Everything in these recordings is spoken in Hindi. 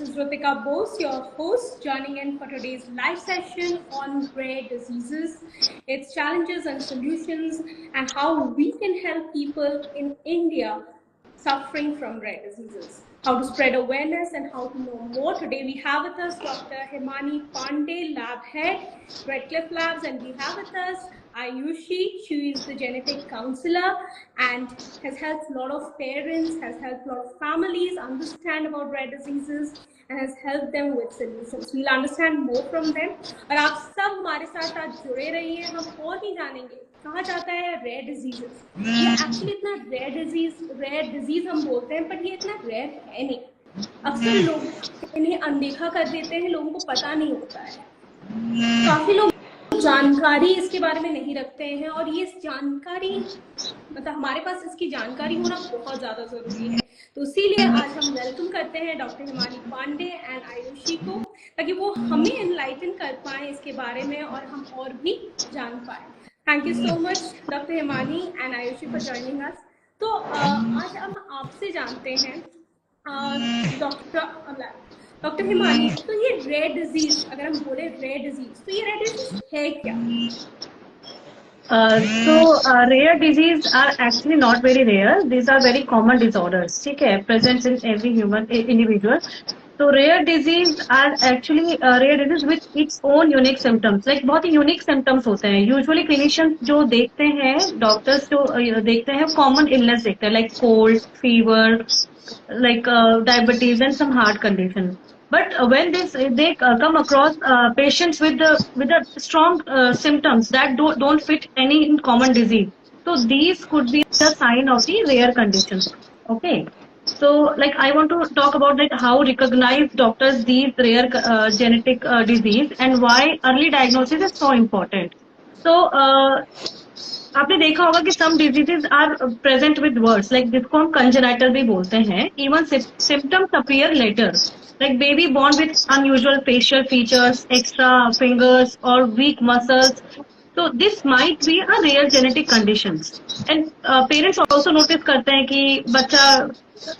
is Ritika Bose, your host, joining in for today's live session on rare diseases, its challenges and solutions, and how we can help people in India suffering from rare diseases, how to spread awareness and how to know more. Today we have with us Dr. Himani Pandey, lab head, Redcliffe Labs, and we have with us Ayushi. She is the genetic counselor and has helped a lot of parents, has helped a lot of families understand about rare diseases and has helped them with solutions. We'll understand more from them. और आप सब हमारे साथ जुड़े रहिए, हम और भी जानेंगे कहा जाता है रेयर डिजीजेस। ये एक्चुअली इतना रेयर डिजीज हम बोलते हैं, बट ये इतना रेयर है नहीं। अक्सर लोग इन्हें अनदेखा कर देते हैं, लोगों को पता नहीं होता है। काफी लोग जानकारी इसके बारे में नहीं रखते हैं और ये जानकारी मतलब हमारे पास इसकी जानकारी होना बहुत ज्यादा जरूरी है। तो इसीलिए आज हम वेलकम करते हैं डॉक्टर हिमानी पांडे एंड आयुषी को, ताकि वो हमें एनलाइटन कर पाए इसके बारे में और हम और भी जान पाए। Thank you so much doctor Himani and Ayushi for joining अस। तो आज हम आपसे जानते हैं डॉक्टर हिमानी, तो ये रेयर डिजीज, अगर हम बोले रेयर डिजीज, तो ये रेयर डिजीज है क्या? Rare disease are actually not very rare. These are very common disorders. ठीक है, present in every human individual. So rare disease are actually rare disease with its own unique symptoms. Like बहुत ही unique symptoms होते हैं. Usually clinicians जो देखते हैं, doctors जो देखते हैं, common illness देखते हैं, like cold, fever, like diabetes and some heart condition. But when they come across patients with the strong symptoms that don't fit any common disease, so these could be a sign of the rare conditions. Okay, so like I want to talk about like how recognize doctors these rare genetic disease and why early diagnosis is so important. So आपने देखा होगा कि some diseases are present with words, like जिसको हम congenital भी बोलते हैं. Even symptoms appear later, like baby born with unusual facial features, extra fingers or weak muscles. So this might be a rare genetic conditions. And parents also notice करते हैं कि बच्चा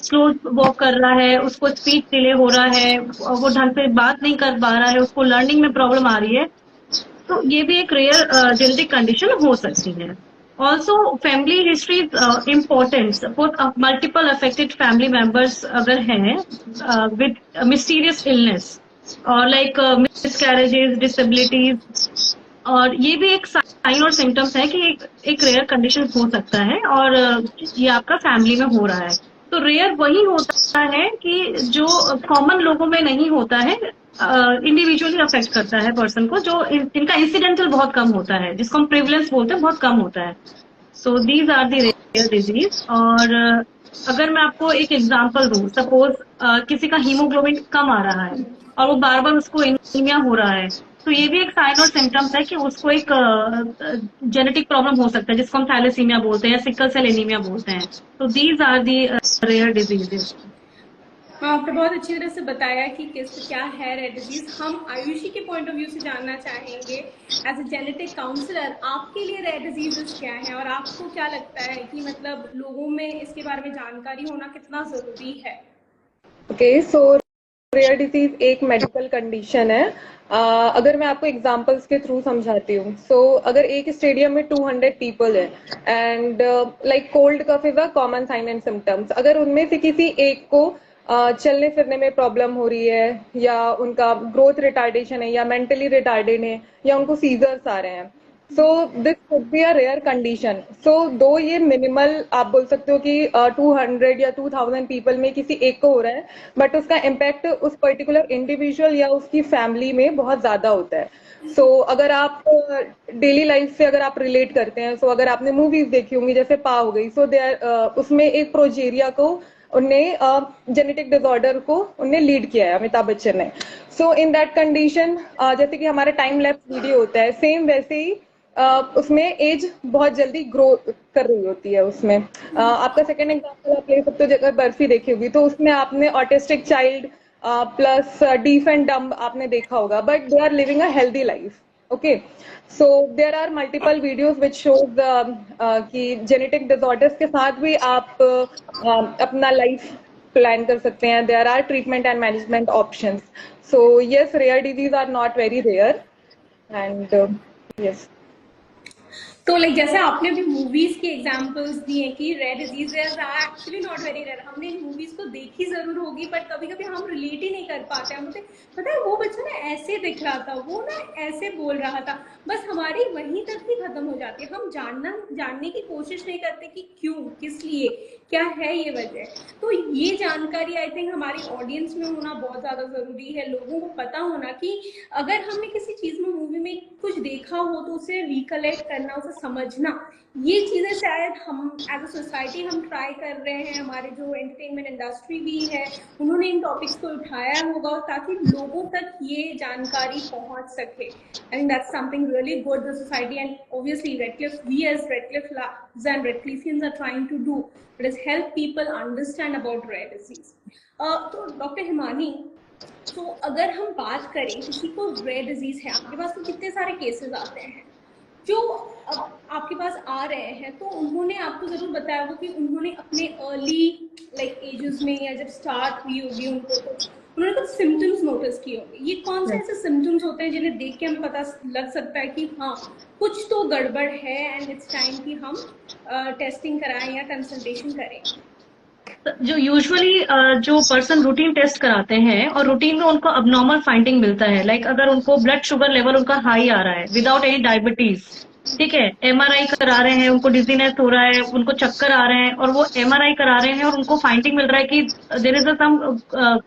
स्लो वॉक कर रहा है, उसको स्पीच डिले हो रहा है, वो ढंग से बात नहीं कर पा रहा है, उसको लर्निंग में प्रॉब्लम आ रही है, तो ये भी एक रेयर जेनेटिक कंडीशन हो सकती है. Also family history is important. Suppose multiple affected family members अगर हैं विद मिस्टीरियस इलनेस और लाइक मिसकैरेजेस, डिसेबिलिटीज, और ये भी एक साइन और सिम्टम्स है कि एक रेयर कंडीशन हो सकता है और ये आपका फैमिली में हो रहा है. तो रेयर वही होता है कि जो कॉमन लोगों में नहीं होता है, इंडिविजुअली अफेक्ट करता है पर्सन को, जो इनका इंसिडेंटल बहुत कम होता है, जिसको हम प्रिवलेंस बोलते हैं, बहुत कम होता है. So these are the rare disease. और अगर मैं आपको एक एग्जांपल दूं, सपोज किसी का हीमोग्लोबिन कम आ रहा है और वो बार बार उसको एनीमिया हो रहा है, तो ये भी एक साइन और सिम्टम्स है कि उसको एक जेनेटिक प्रॉब्लम हो सकता है, जिसको हम थैलेसीमिया बोलते हैं या सिकल सेल एनीमिया बोलते हैं. तो these are the rare diseases. आपने बहुत अच्छी तरह से बताया कि क्या है रेयर डिजीज. हम आयुषी के पॉइंट ऑफ व्यू से जानना चाहेंगे, एज ए जेनेटिक काउंसलर, आपके लिए रेयर डिजीजेस क्या है और आपको क्या लगता है कि मतलब लोगों में इसके बारे में जानकारी होना कितना जरूरी है? ओके, सो रेयर डिजीज एक मेडिकल कंडीशन है. अगर मैं आपको एग्जांपल्स के थ्रू समझाती हूँ, सो अगर एक स्टेडियम में 200 पीपल है and like cold cough is a common sign and symptoms, अगर उनमें से किसी एक को चलने फिरने में प्रॉब्लम हो रही है, या उनका ग्रोथ रिटार्डेशन है, या मेंटली रिटार्डेड है, या उनको सीजर्स आ रहे हैं, so this could be a rare condition. So दो ये मिनिमल आप बोल सकते हो कि 200 या 2000 पीपल में किसी एक को हो रहा है, बट उसका इम्पैक्ट उस पर्टिकुलर इंडिविजुअल या उसकी फैमिली में बहुत ज्यादा होता है. सो अगर आप डेली लाइफ से अगर आप रिलेट करते हैं, सो अगर आपने मूवीज देखी होंगी जैसे पा हो गई, सो उसमें एक प्रोजेरिया को उनने जेनेटिक डिसऑर्डर को उनने लीड किया है, अमिताभ बच्चन ने. सो इन दैट कंडीशन, जैसे कि हमारा टाइम लैप्स वीडियो होता है, सेम वैसे ही उसमें एज बहुत जल्दी ग्रो कर रही होती है. उसमें आपका सेकेंड एग्जाम्पल आप ले सकते हो, अगर बर्फी देखी होगी तो उसमें आपने autistic child plus deaf and dumb आपने देखा होगा, but they are living a healthy life. Okay, so there are multiple videos which shows कि जेनेटिक डिसऑर्डर्स के साथ भी आप अपना लाइफ प्लान कर सकते हैं. There are treatment and management options. So yes, rare disease are not very rare and yes. तो लाइक जैसे आपने भी मूवीज के एग्जांपल्स दिए कि rare diseases are actually not very rare. हमने इन मूवीज को देखी जरूर होगी बट कभी कभी हम रिलेट ही नहीं कर पाते. हम पता है वो बच्चा ना ऐसे दिख रहा था, वो ना ऐसे बोल रहा था, बस हमारी वहीं तक ही खत्म हो जाती है. हम जानने की कोशिश नहीं करते कि क्यों, किस लिए, क्या है ये वजह. तो ये जानकारी आई थिंक हमारी ऑडियंस में होना बहुत ज्यादा जरूरी है. लोगों को पता होना कि अगर हमने किसी चीज में, मूवी में कुछ देखा हो तो उसे रिकलेक्ट करना, उसे समझना, ये चीजें शायद हम एज अ सोसाइटी हम ट्राई कर रहे हैं. हमारे जो एंटरटेनमेंट इंडस्ट्री भी है उन्होंने इन टॉपिक्स को उठाया होगा ताकि लोगों तक ये जानकारी पहुंच सके. I think that's something really good the society and obviously Redcliffe, we as Redcliffe Labs and Redcliffeans are trying to do, it is help people understand about rare disease. तो डॉक्टर हिमानी, तो अगर हम बात करें किसी को रेयर डिजीज है, आपके पास तो कितने सारे केसेस आते हैं जो अब आपके पास आ रहे हैं, तो उन्होंने आपको जरूर बताया होगा कि उन्होंने अपने अर्ली लाइक एजेस में या जब स्टार्ट हुई होगी उनको, तो उन्होंने कुछ सिम्टम्स नोटिस किए होंगे. ये कौन से ऐसे सिम्टम्स होते हैं जिन्हें देख के हमें पता लग सकता है कि हाँ कुछ तो गड़बड़ है एंड इट्स टाइम कि हम टेस्टिंग कराएं या कंसल्टेशन करें? जो यूजुअली जो पर्सन रूटीन टेस्ट कराते हैं और रूटीन में उनको अबनॉर्मल फाइंडिंग मिलता है, लाइक अगर उनको ब्लड शुगर लेवल उनका हाई आ रहा है विदाउट एनी डायबिटीज, ठीक है, MRI करा रहे हैं, उनको डिजीनेस हो रहा है, उनको चक्कर आ रहे हैं और वो MRI करा रहे हैं और उनको फाइंडिंग मिल रहा है कि there is some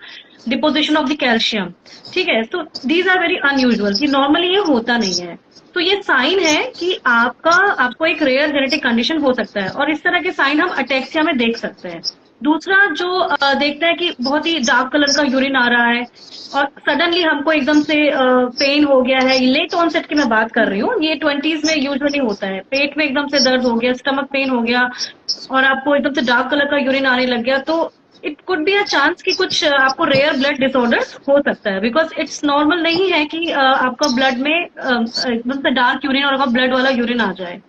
deposition of the calcium, ठीक है. तो दीज आर वेरी अनयूजुअल, कि नॉर्मली ये होता नहीं है. तो ये साइन है कि आपको एक रेयर जेनेटिक कंडीशन हो सकता है और इस तरह के साइन हम अटेक्सिया में देख सकते हैं. दूसरा जो देखता है कि बहुत ही डार्क कलर का यूरिन आ रहा है और सडनली हमको एकदम से पेन हो गया है. लेट ऑनसेट की मैं बात कर रही हूँ, ये 20s में यूजुअली होता है. पेट में एकदम से दर्द हो गया, स्टमक पेन हो गया और आपको एकदम से डार्क कलर का यूरिन आने लग गया, तो it could be a chance कि कुछ आपको रेयर ब्लड डिसऑर्डर्स हो सकता है. बिकॉज इट्स नॉर्मल नहीं है कि आपका ब्लड में एकदम से डार्क यूरिन और ब्लड वाला यूरिन आ जाए.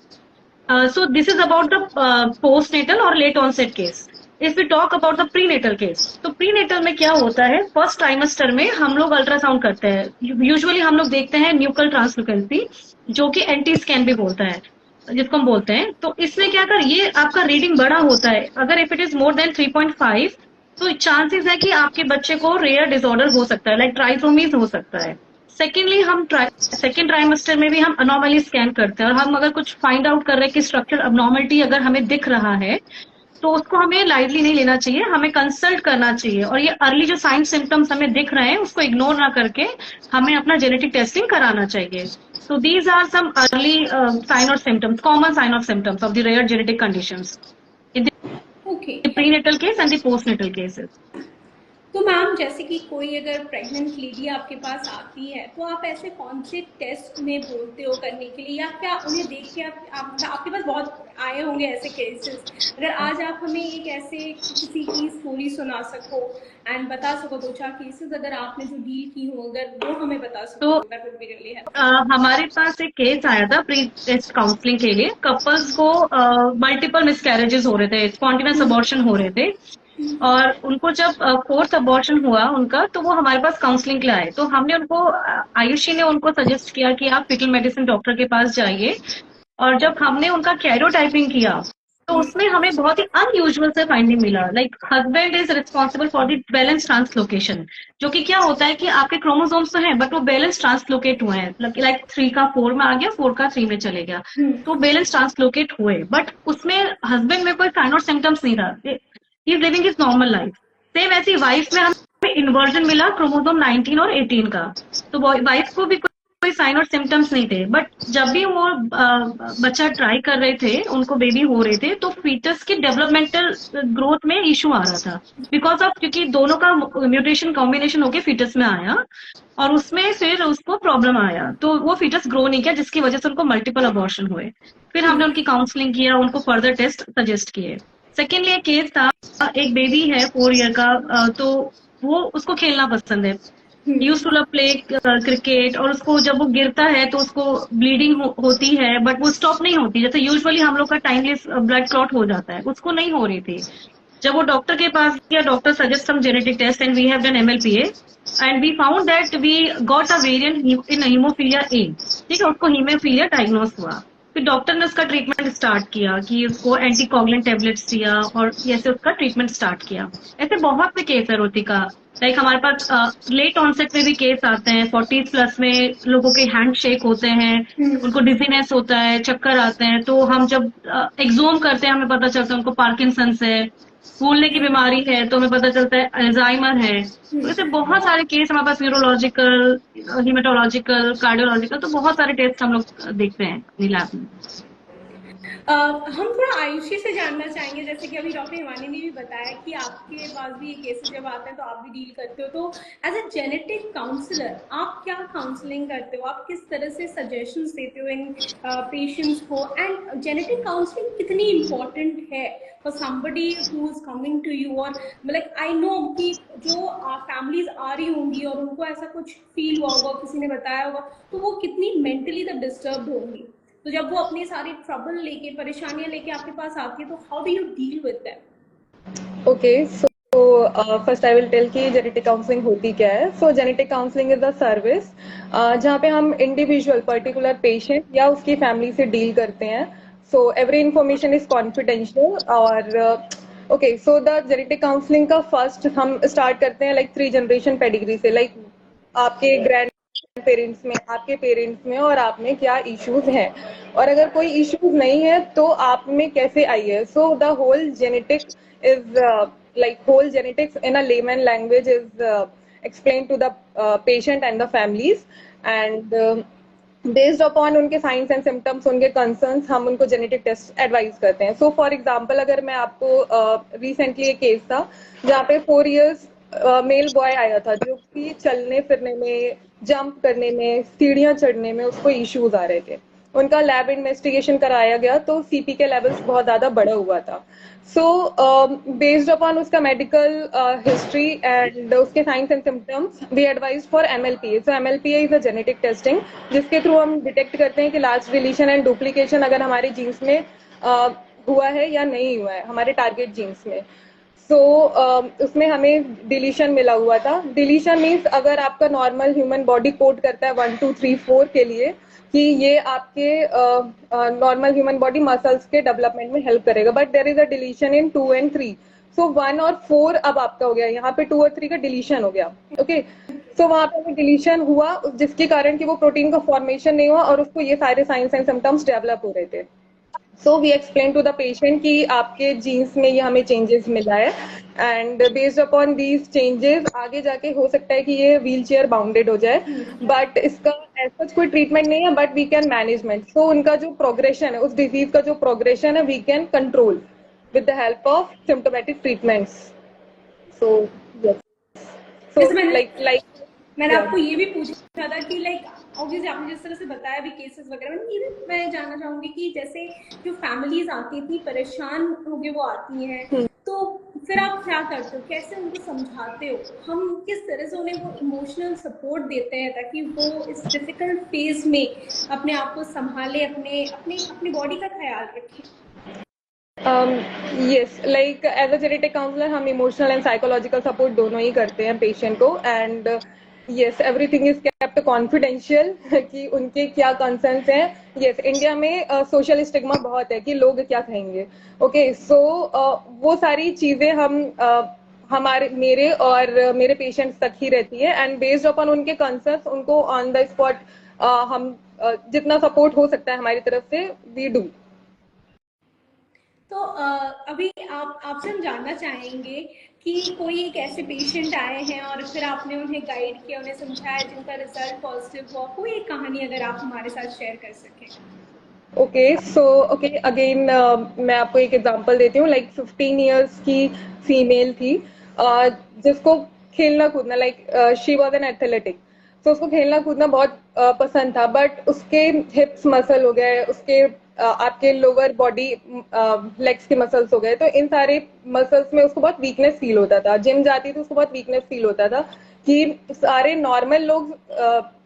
So this is about the post natal और late onset case. If we talk about the prenatal case, तो प्रीनेटल में क्या होता है, फर्स्ट ट्राइमेस्टर में हम लोग अल्ट्रासाउंड करते हैं. यूजुअली हम लोग देखते हैं न्यूक्ल ट्रांसलुकेंसी, जो कि एंटी स्कैन भी बोलता है, जिसको हम बोलते हैं. तो इसमें क्या कर, ये आपका रीडिंग बड़ा होता है. अगर if it is more than 3.5 तो चांसेस है कि आपके बच्चे को रेयर डिसऑर्डर हो सकता है, लाइक ट्राइसोमीज हो सकता है. सेकेंडली हम सेकेंड ट्राइमेस्टर में भी हम अनॉमली स्कैन करते हैं और हम अगर कुछ फाइंड आउट कर रहे हैं कि स्ट्रक्चरल अबनॉर्मलिटी अगर हमें दिख रहा है तो उसको हमें लाइटली नहीं लेना चाहिए, हमें कंसल्ट करना चाहिए. और ये अर्ली जो साइन सिम्टम्स हमें दिख रहे हैं उसको इग्नोर ना करके हमें अपना जेनेटिक टेस्टिंग कराना चाहिए. So these are some early sign और सिम्टम्स, कॉमन साइन और symptoms of the rare genetic conditions in the prenatal case and the postnatal cases. तो मैम, जैसे कि कोई अगर प्रेग्नेंट लेडी आपके पास आती है तो आप ऐसे कौन से टेस्ट में बोलते हो करने के लिए, या क्या उन्हें देख के आपके पास बहुत आए होंगे ऐसे केसेस, अगर आज आप हमें एक ऐसे किसी की स्टोरी सुना सको एंड बता सको 2-4 केसेस अगर आपने जो डील की हो, अगर वो हमें बता सको, that would be really helpful. हमारे पास एक केस आया था प्री टेस्ट काउंसलिंग के लिए. कपल्स को मल्टीपल मिसकैरेजेस हो रहे थे, स्पॉन्टेनियस अबॉर्शन हो रहे थे और उनको जब 4th अबॉर्शन हुआ उनका, तो वो हमारे पास काउंसलिंग के लिए आए. तो हमने उनको, आयुषी ने उनको सजेस्ट किया कि आप फीटल मेडिसिन डॉक्टर के पास जाइए. और जब हमने उनका कैरोटाइपिंग किया तो उसमें हमें बहुत ही अनयूजुअल से फाइंडिंग मिला, like husband is responsible for the balance translocation. जो कि क्या होता है कि आपके क्रोमोसोम्स तो हैं बट वो बैलेंस ट्रांसलोकेट हुए हैं, लाइक 3 का 4 में आ गया, 4 का 3 में चले गया, तो बैलेंस ट्रांसलोकेट हुए. बट उसमें हस्बैंड में कोई साइन और सिम्टम्स नहीं रहा, he is living his normal life. Same ऐसी वाइफ में हमें इन्वर्जन मिला क्रोमोसोम 19 और 18 का, तो वाइफ को भी कोई साइन और सिम्टम्स नहीं थे. बट जब भी वो बच्चा ट्राई कर रहे थे, उनको बेबी हो रहे थे, तो फीटस के डेवलपमेंटल ग्रोथ में इशू आ रहा था बिकॉज ऑफ, क्योंकि दोनों का म्यूटेशन कॉम्बिनेशन होके फीटस में आया और उसमें फिर उसको प्रॉब्लम आया, तो वो फीटस ग्रो नहीं किया जिसकी वजह से उनको मल्टीपल अबॉर्शन हुए. फिर हमने उनकी काउंसलिंग किया, उनको फर्दर टेस्ट सजेस्ट किए. सेकेंडली एक केस था, एक बेबी है 4 ईयर का, तो वो उसको खेलना पसंद है, use to love play cricket, और उसको जब वो गिरता है तो उसको ब्लीडिंग होती है बट वो स्टॉप नहीं होती. जैसे यूजुअली हम लोग का टाइमलेस ब्लड क्लॉट हो जाता है, उसको नहीं हो रही थी. जब वो डॉक्टर के पास गया, doctor suggest some genetic test and we have done MLPA and we found that we got a variant in haemophilia A. ठीक है, उसको हीमोफीलिया डायग्नोस हुआ। फिर डॉक्टर ने उसका ट्रीटमेंट स्टार्ट किया कि उसको एंटीकोगुलेंट टेबलेट्स दिया और ऐसे उसका ट्रीटमेंट स्टार्ट किया। ऐसे बहुत से केस है रोतिका, लाइक हमारे पास लेट ऑनसेट में भी केस आते हैं, 40 प्लस में लोगों के हैंड शेक होते हैं, उनको डिजीनेस होता है, चक्कर आते हैं, तो हम जब एक्सोम करते हैं हमें पता चलता है उनको पार्किंसंस है, फूलने की बीमारी है, तो हमें पता चलता है अल्जाइमर है। तो ऐसे बहुत सारे केस हमारे पास न्यूरोलॉजिकल, हिमेटोलॉजिकल, कार्डियोलॉजिकल, तो बहुत सारे टेस्ट हम लोग देखते हैं अपनी लैब में। हम थोड़ा आयुषी से जानना चाहेंगे, जैसे कि अभी डॉक्टर हिमानी ने भी बताया कि आपके पास भी ये केसेस जब आते हैं तो आप भी डील करते हो, तो एज अ जेनेटिक काउंसलर आप क्या काउंसलिंग करते हो, आप किस तरह से सजेशंस देते हो इन पेशेंट्स को, एंड जेनेटिक काउंसलिंग कितनी इम्पोर्टेंट है for somebody who is coming to you, और लाइक आई नो कि जो फैमिलीज आ रही होंगी और उनको ऐसा कुछ फील हुआ होगा, किसी ने बताया होगा, तो वो कितनी मेंटली तब डिस्टर्ब होंगी, तो जब वो अपनी सारी ट्रबल लेके, परेशानियां लेके आपके पास आती है, तो how do you deal with that? Okay, so first I will tell कि जेनेटिक काउंसलिंग होती क्या है। So genetic counselling is a service जहाँ पे हम इंडिविजुअल पर्टिकुलर पेशेंट या उसकी फैमिली से डील करते हैं। So every information is confidential. और okay, so the genetic counselling का फर्स्ट हम स्टार्ट करते हैं लाइक 3 जनरेशन पेडिग्री से, लाइक आपके ग्रैंड पेरेंट्स में, आपके पेरेंट्स में और आप में क्या इश्यूज हैं, और अगर कोई इश्यूज नहीं है तो आप में कैसे आई है। So the whole genetic is like whole genetics in a layman language is explained to the patient and the families, and based upon उनके साइंस एंड सिम्टम्स, उनके कंसर्न्स, हम उनको जेनेटिक टेस्ट एडवाइस करते हैं। सो फॉर एग्जांपल, अगर मैं आपको रिसेंटली एक केस था जहाँ पे 4 इयर्स मेल बॉय आया था जो कि चलने फिरने में, जंप करने में, सीढ़ियां चढ़ने में उसको इश्यूज आ रहे थे। उनका लैब इन्वेस्टिगेशन कराया गया तो सीपी के लेवल्स बहुत ज्यादा बढ़ा हुआ था। सो बेस्ड अपॉन उसका मेडिकल हिस्ट्री एंड उसके signs and symptoms, we advise for MLPA। So MLPA is a genetic testing जिसके थ्रू हम डिटेक्ट करते हैं कि लार्ज डिलीशन एंड डुप्लीकेशन अगर हमारे जीन्स में हुआ है या नहीं हुआ है, हमारे टारगेट जीन्स में। सो उसमें हमें डिलीशन मिला हुआ था। डिलीशन मीन्स अगर आपका नॉर्मल ह्यूमन बॉडी कोड करता है 1 2 3 4 के लिए कि ये आपके नॉर्मल ह्यूमन बॉडी मसल्स के डेवलपमेंट में हेल्प करेगा, but there is a deletion in 2 and 3। So 1 और 4 अब आपका हो गया, यहाँ पे 2 और 3 का डिलीशन हो गया। ओके, सो वहां पे डिलीशन हुआ जिसके कारण कि वो प्रोटीन का फॉर्मेशन नहीं हुआ और उसको ये सारे साइंस एंड सिम्टम्स डेवलप हो रहे थे। So we explain to the patient कि आपके जीन्स में ये हमें चेंजेस मिला है, and based upon these changes आगे जाके हो सकता है कि ये व्हील चेयर बाउंडेड हो जाए, बट इसका ऐसा कोई ट्रीटमेंट नहीं है, बट वी कैन मैनेजमेंट। सो उनका जो प्रोग्रेशन है, उस डिजीज का जो प्रोग्रेशन है, we can control with the help of symptomatic treatments. So yes, so like मैंने आपको ये भी पूछा था कि लाइक ऑब्वियसली आपने जिस तरह से बताया भी केसेस वगैरह में, ये भी मैं जानना चाहूंगी कि जैसे जो फैमिलीज आती इतनी परेशान होके वो आती हैं, तो फिर आप क्या करते हो, कैसे उनको समझाते हो, हम किस तरह से उन्हें वो इमोशनल सपोर्ट देते हैं ताकि वो इस डिफिकल्ट फेज में अपने आप को संभाले, अपने अपने अपनी बॉडी का ख्याल रखें? Yes, like as a genetic counsellor हम इमोशनल एंड साइकोलॉजिकल सपोर्ट दोनों ही करते हैं पेशेंट को, and yes, everything is kept confidential कि उनके क्या कंसर्न्स हैं। यस, इंडिया में सोशल स्टिग्मा बहुत है कि लोग क्या कहेंगे। ओके, सो वो सारी चीजें हम हमारे मेरे और मेरे पेशेंट्स तक ही रहती है, एंड बेस्ड अपॉन उनके कंसर्न्स उनको ऑन द स्पॉट हम जितना सपोर्ट हो सकता है हमारी तरफ से वी डू। तो अभी आपसे हम जानना चाहेंगे कि कोई एक ऐसे पेशेंट आए हैं और फिर आपने उन्हें गाइड किया, उन्हें समझाया, जिनका रिजल्ट पॉजिटिव हुआ, कोई एक कहानी अगर आप हमारे साथ शेयर कर सकें। ओके, सो ओके, अगेन मैं आपको एक एग्जांपल देती हूँ। लाइक 15 इयर्स की फीमेल थी जिसको खेलना कूदना, like she was an athletic, तो उसको खेलना कूदना बहुत पसंद था, बट उसके हिप्स मसल हो गए, उसके आपके लोअर बॉडी लेग्स के मसल्स हो गए, तो इन सारे मसल्स में उसको बहुत वीकनेस फील होता था। जिम जाती थी उसको बहुत वीकनेस फील होता था कि सारे नॉर्मल लोग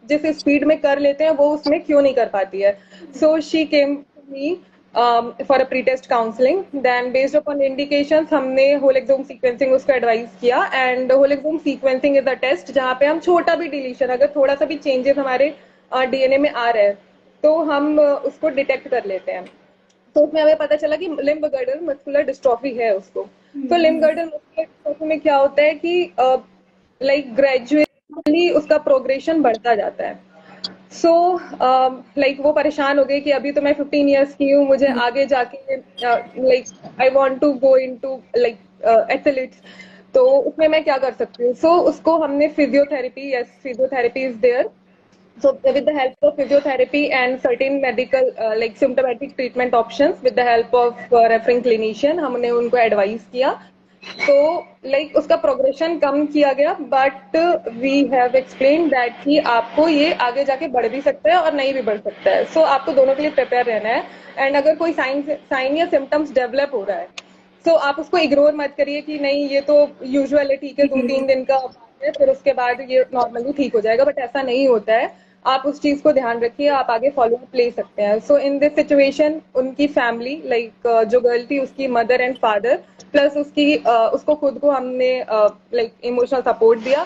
जिस स्पीड में कर लेते हैं वो उसमें क्यों नहीं कर पाती है। So she came to me for a pre test counselling. Then based upon indications हमने होल एक्सोम सीक्वेंसिंग उसको एडवाइस किया. And whole exome sequencing is a test जहाँ पे हम छोटा भी डिलीशन, अगर थोड़ा सा भी चेंजेस हमारे डीएनए में आ रहा है तो हम उसको डिटेक्ट कर लेते हैं. तो उसमें हमें पता चला कि लिम्ब गर्डल मस्कुलर डिस्ट्रॉफी है उसको. तो लिम्ब गर्डल मस्कुलर डिस्ट्रॉफी में क्या होता है कि लाइक ग्रेजुअली उसका प्रोग्रेशन बढ़ता जाता है. सो लाइक वो परेशान हो गए कि अभी तो मैं 15 इयर्स की हूँ, मुझे आगे जाके like I want to go into like athletes, तो उसमें मैं क्या कर सकती हूँ. सो उसको हमने physiotherapy, yes physiotherapy is there. So with the help of physiotherapy and certain medical like symptomatic treatment options, with the help of referring clinician, हमने उनको एडवाइस किया. तो लाइक उसका प्रोग्रेशन कम किया गया, but we have explain that कि आपको ये आगे जाके बढ़ भी सकता है और नहीं भी बढ़ सकता है. सो आपको दोनों के लिए प्रिपेयर रहना है. एंड अगर कोई साइन या सिम्टम्स डेवलप हो रहा है तो आप उसको इग्नोर मत करिए कि नहीं ये तो यूजुअल है, ठीक है 2-3 दिन का है, फिर उसके बाद ये नॉर्मली ठीक हो जाएगा. बट ऐसा नहीं होता है. आप उस चीज को ध्यान रखिए, आप आगे फॉलो अप ले सकते हैं. सो इन दिस सिचुएशन उनकी फैमिली लाइक जो गर्ल थी उसकी मदर एंड फादर प्लस उसको खुद को हमने लाइक इमोशनल सपोर्ट दिया.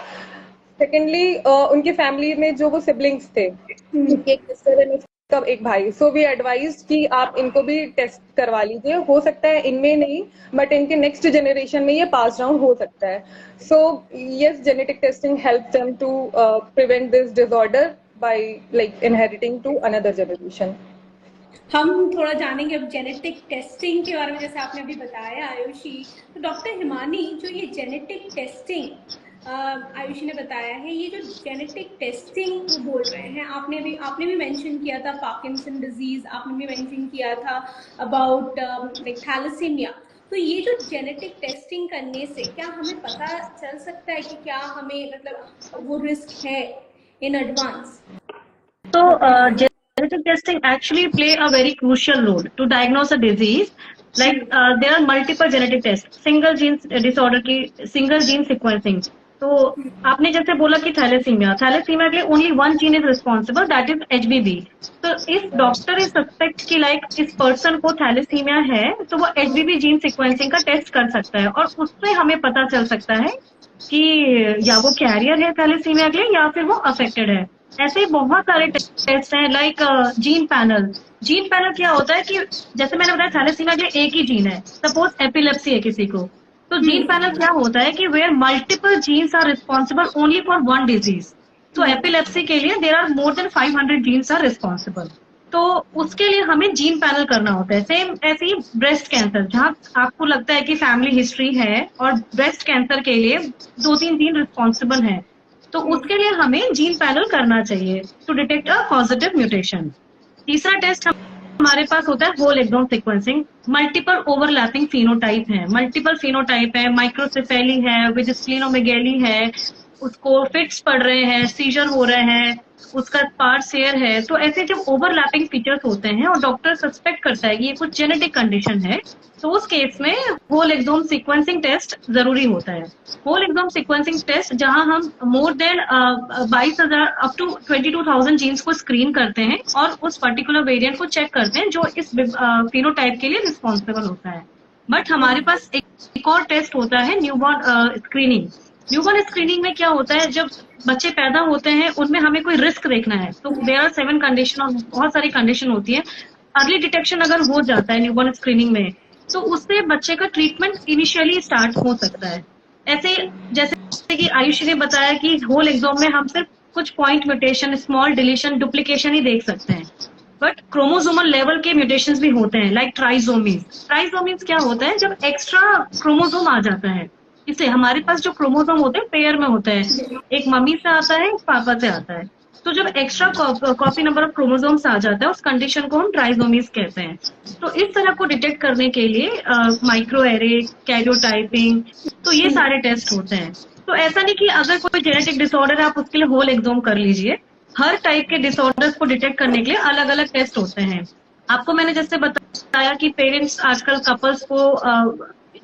सेकेंडली उनकी फैमिली में जो वो सिबलिंग्स थे, एक सिस्टर एंड उसका एक भाई. सो वी एडवाइज कि आप इनको भी टेस्ट करवा लीजिए. हो सकता है इनमें नहीं बट इनके नेक्स्ट जनरेशन में ये पास डाउन हो सकता है. So yes, genetic testing help them to prevent this disorder by like inheriting to another generation. हम थोड़ा जानेंगे अब जेनेटिक टेस्टिंग के बारे में, जैसे आपने अभी बताया आयुषी. तो डॉक्टर हिमानी, जो ये जेनेटिक टेस्टिंग आयुषी ने बताया है, ये जो जेनेटिक टेस्टिंग बोल रहे हैं, आपने भी मेंशन किया था पार्किंसन डिजीज, आपने भी मेंशन किया था अबाउट लाइक थैलेसीमिया. तो ये जो जेनेटिक टेस्टिंग करने से क्या हमें पता चल सकता है कि क्या हमें मतलब वो रिस्क है in advance? So genetic testing actually play a very crucial role to diagnose a disease. Like there are multiple genetic tests, single gene disorder की single gene sequencing. तो आपने जैसे बोला कि थैलेसीमिया के लिए only one gene is responsible, that is HBV. तो इफ डॉक्टर इज सस्पेक्ट कि लाइक इस पर्सन को थैलेसीमिया है तो वो HBV जीन सिक्वेंसिंग का टेस्ट कर सकता है और उससे हमें पता चल सकता है कि या वो कैरियर है थैलेसीमिया के लिए या फिर वो अफेक्टेड है. ऐसे ही बहुत सारे टेस्ट हैं like gene panel. Gene panel क्या होता है कि जैसे मैंने बताया थैलेसीमिया के लिए एक ही जीन है, सपोज एपिलेप्सी है किसी को, तो जीन पैनल क्या होता है कि where multiple genes are responsible only for one disease. तो एपिलेप्सी के लिए there are more than 500 genes are responsible. तो उसके लिए हमें जीन पैनल करना होता है. सेम ऐसे ही ब्रेस्ट कैंसर, जहाँ आपको लगता है कि फैमिली हिस्ट्री है और ब्रेस्ट कैंसर के लिए 2-3 जीन रिस्पॉन्सिबल हैं, तो उसके लिए हमें जीन पैनल करना चाहिए to detect a positive mutation. तीसरा टेस्ट हमारे पास होता है whole exome sequencing. Multiple overlapping phenotype है, मल्टीपल फिनोटाइप है, माइक्रोसेफेली है, विद स्प्लीनोमेगेली है, उसको फिट्स पड़ रहे हैं, सीजर हो रहे हैं, उसका पार्सेयर है. तो ऐसे जब ओवरलैपिंग फीचर्स होते हैं और डॉक्टर सस्पेक्ट करता है कि ये कुछ जेनेटिक कंडीशन है, तो उस केस में होल एक्सोम सीक्वेंसिंग टेस्ट जरूरी होता है. होल एक्सोम सीक्वेंसिंग टेस्ट जहां हम more than 22,000 up to 22,000 genes को स्क्रीन करते हैं और उस पर्टिकुलर वेरिएंट को चेक करते हैं जो इस फिनोटाइप के लिए रिस्पॉन्सिबल होता है. बट हमारे पास एक और टेस्ट होता है न्यूबॉर्न स्क्रीनिंग. न्यूबॉर्न स्क्रीनिंग में क्या होता है, जब बच्चे पैदा होते हैं उनमें हमें कोई रिस्क देखना है, तो देयर आर 7 कंडीशन और बहुत सारी कंडीशन होती है. अर्ली डिटेक्शन अगर हो जाता है न्यूबॉर्न स्क्रीनिंग में तो उससे बच्चे का ट्रीटमेंट इनिशियली स्टार्ट हो सकता है. ऐसे जैसे कि आयुषी ने बताया कि होल एक्सोम में हम सिर्फ कुछ point mutation, small deletion, duplication ही देख सकते हैं, बट क्रोमोसोमल लेवल के म्यूटेशंस भी होते हैं लाइक ट्राइसोमीज. ट्राइसोमीज क्या होता है, जब एक्स्ट्रा क्रोमोसोम आ जाता है. इससे हमारे पास जो क्रोमोसोम होते हैं पेयर में होते हैं, एक मम्मी से आता है एक पापा से आता है. तो जब extra copy number of chromosomes आ जाता है उस कंडीशन को हम ट्राइसोमीज कहते हैं. तो इस तरह को डिटेक्ट करने के लिए माइक्रो एरे, कैरियोटाइपिंग, तो ये सारे टेस्ट होते हैं. तो ऐसा नहीं कि अगर कोई जेनेटिक डिसऑर्डर है आप उसके लिए होल एक्सोम कर लीजिए. हर टाइप के डिसऑर्डर्स को डिटेक्ट करने के लिए अलग अलग टेस्ट होते हैं. आपको मैंने जैसे बताया कि पेरेंट्स आजकल कपल्स को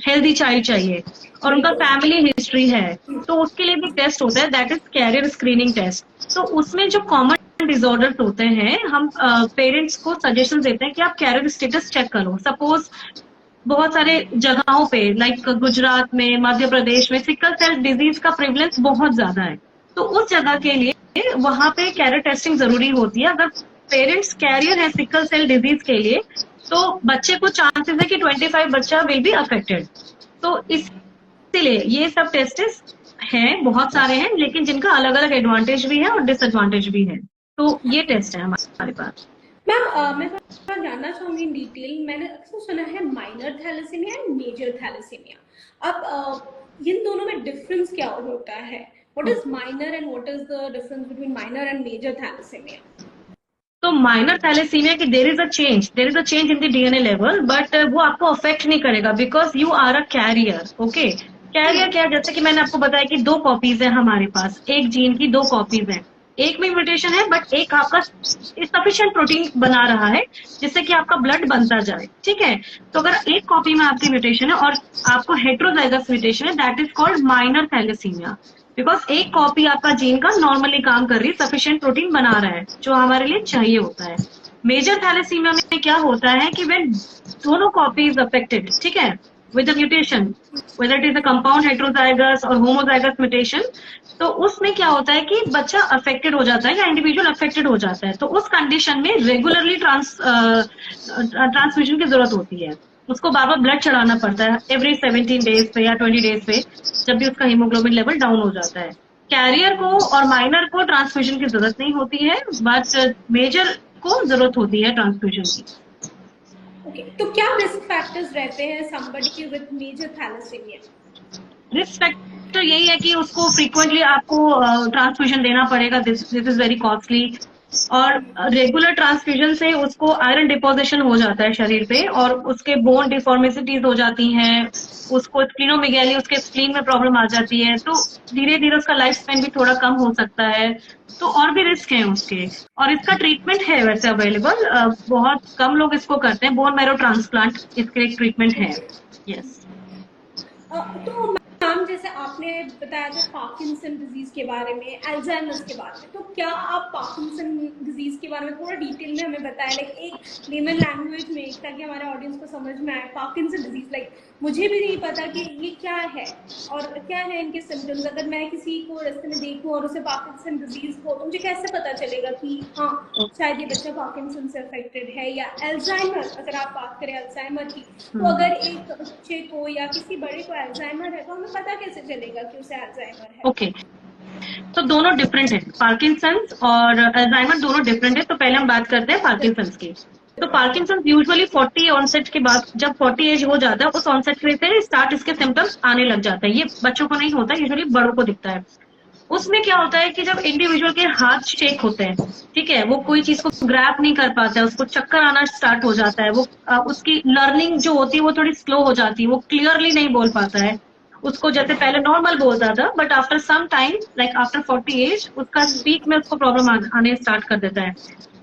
हेल्दी चाइल्ड चाहिए और उनका फैमिली हिस्ट्री है, तो उसके लिए भी टेस्ट होता है, that is carrier screening test. तो उसमें जो कॉमन डिसऑर्डर्स होते हैं, हम पेरेंट्स को सजेशन देते हैं कि आप कैरियर स्टेटस चेक करो। सपोज बहुत सारे जगहों पे लाइक गुजरात में, मध्य प्रदेश में सिकल सेल डिजीज का प्रेवलेंस बहुत ज्यादा है, तो उस जगह के लिए वहां पे कैरियर टेस्टिंग जरूरी होती है। अगर पेरेंट्स कैरियर है सिकल सेल डिजीज के लिए, तो बच्चे को चांसेस है कि 25 बच्चा विल बी अफेक्टेड। तो इसलिए ये सब टेस्टेस हैं, बहुत सारे हैं, लेकिन जिनका अलग अलग एडवांटेज भी है और डिसएडवांटेज भी है। तो ये टेस्ट है हमारे पास। मैम मैं थोड़ा जानना चाहूंगी इन डिटेल। मैंने अक्सर सुना है minor thalassaemia and major thalassaemia. अब इन दोनों में डिफरेंस क्या होता है? What is minor and what is the difference between minor and major thalassaemia? तो माइनर थैलेसीमिया की there is a change in the DNA level, but वो आपको अफेक्ट नहीं करेगा because you are a carrier. Okay, carrier क्या, जैसे कि मैंने आपको बताया कि 2 कॉपीज है हमारे पास, एक जीन की 2 कॉपीज है, एक में म्यूटेशन है बट एक आपका सफिशिएंट प्रोटीन बना रहा है जिससे कि आपका ब्लड बनता जाए। ठीक है, तो अगर एक कॉपी में आपकी म्यूटेशन है और आपको हेट्रोजाइगस म्यूटेशन है, that is called minor thalassaemia, because एक कॉपी आपका जीन का नॉर्मली काम कर रही है, सफिशिएंट प्रोटीन बना रहा है जो हमारे लिए चाहिए होता है। मेजर थैलेसीमिया में क्या होता है कि व्हेन दोनों कॉपीज अफेक्टेड, ठीक है, with the mutation, whether it is a compound heterozygous or homozygous mutation, तो उसमें क्या होता है कि बच्चा अफेक्टेड हो जाता है या इंडिविजुअल अफेक्टेड हो जाता है। तो उस कंडीशन में रेगुलरली ट्रांसफ्यूजन की जरूरत होती है, उसको बार बार ब्लड चढ़ाना पड़ता है एवरी 17 डेज पे या 20 डेज पे, जब भी उसका हीमोग्लोबिन लेवल डाउन हो जाता है। कैरियर को और माइनर को ट्रांसफ्यूजन की जरूरत नहीं होती है, बट मेजर को जरूरत होती है ट्रांसफ्यूजन की। ओके, तो क्या रिस्क फैक्टर्स रहते हैं somebody with major thalassaemia? Risk factor यही है कि उसको फ्रीक्वेंटली आपको ट्रांसफ्यूजन देना पड़ेगा, दिस इज वेरी कॉस्टली, और रेगुलर ट्रांसफ्यूजन से उसको आयरन डिपोजिशन हो जाता है शरीर पे और उसके बोन डिफॉर्मिसिटीज हो जाती हैं, उसको स्प्लीनोमेगाली, उसके स्प्लीन में प्रॉब्लम आ जाती है, तो धीरे धीरे उसका लाइफ स्पैन भी थोड़ा कम हो सकता है। तो और भी रिस्क है उसके, और इसका ट्रीटमेंट है वैसे अवेलेबल, बहुत कम लोग इसको करते हैं, बोन मैरो ट्रांसप्लांट इसके एक ट्रीटमेंट है। यस। तो मैम जैसे आपने बताया था पार्किंसन डिजीज के बारे में, अल्जाइमर्स के बारे में, तो क्या आप पार्किंसन डिजीज के बारे में थोड़ा डिटेल में हमें बताएं, लाइक एक लेमन लैंग्वेज में, ताकि हमारे ऑडियंस को समझ में आए। पार्किंसन डिजीज, लाइक मुझे भी नहीं पता कि ये क्या है और क्या है इनके सिम्टम्स। अगर मैं किसी को रास्ते में देखूं और उसे पार्किंसन डिजीज हो, तो मुझे कैसे पता चलेगा कि हाँ शायद ये बच्चा पार्किंसन से अफेक्टेड है? या अल्जाइमर, अगर आप बात करें अल्जाइमर की, तो अगर एक बच्चे को या किसी बड़े को अल्जाइमर है, तो हमें पता कैसे चलेगा कि उसे अल्जाइमर है? ओके, तो दोनों डिफरेंट है, पार्किंसंस और अल्जाइमर दोनों डिफरेंट है। तो पहले हम बात करते हैं पार्किंसंस की। तो पार्किंसंस यूजुअली 40 ऑनसेट के बाद, जब 40 एज हो जाता है, उस ऑनसेट से स्टार्ट इसके सिम्टम्स आने लग जाते हैं। ये बच्चों को नहीं होता, यूजुअली बड़ों को दिखता है। उसमें क्या होता है कि जब इंडिविजुअल के हाथ शेक होते हैं, ठीक है, वो कोई चीज को ग्रैप नहीं कर पाता है, उसको चक्कर आना स्टार्ट हो जाता है, वो उसकी लर्निंग जो होती है वो थोड़ी स्लो हो जाती है, वो क्लियरली नहीं बोल पाता है, उसको जैसे पहले नॉर्मल बोलता था, but after some time like after 40 age उसका स्पीक में उसको प्रॉब्लम आने स्टार्ट कर देता है।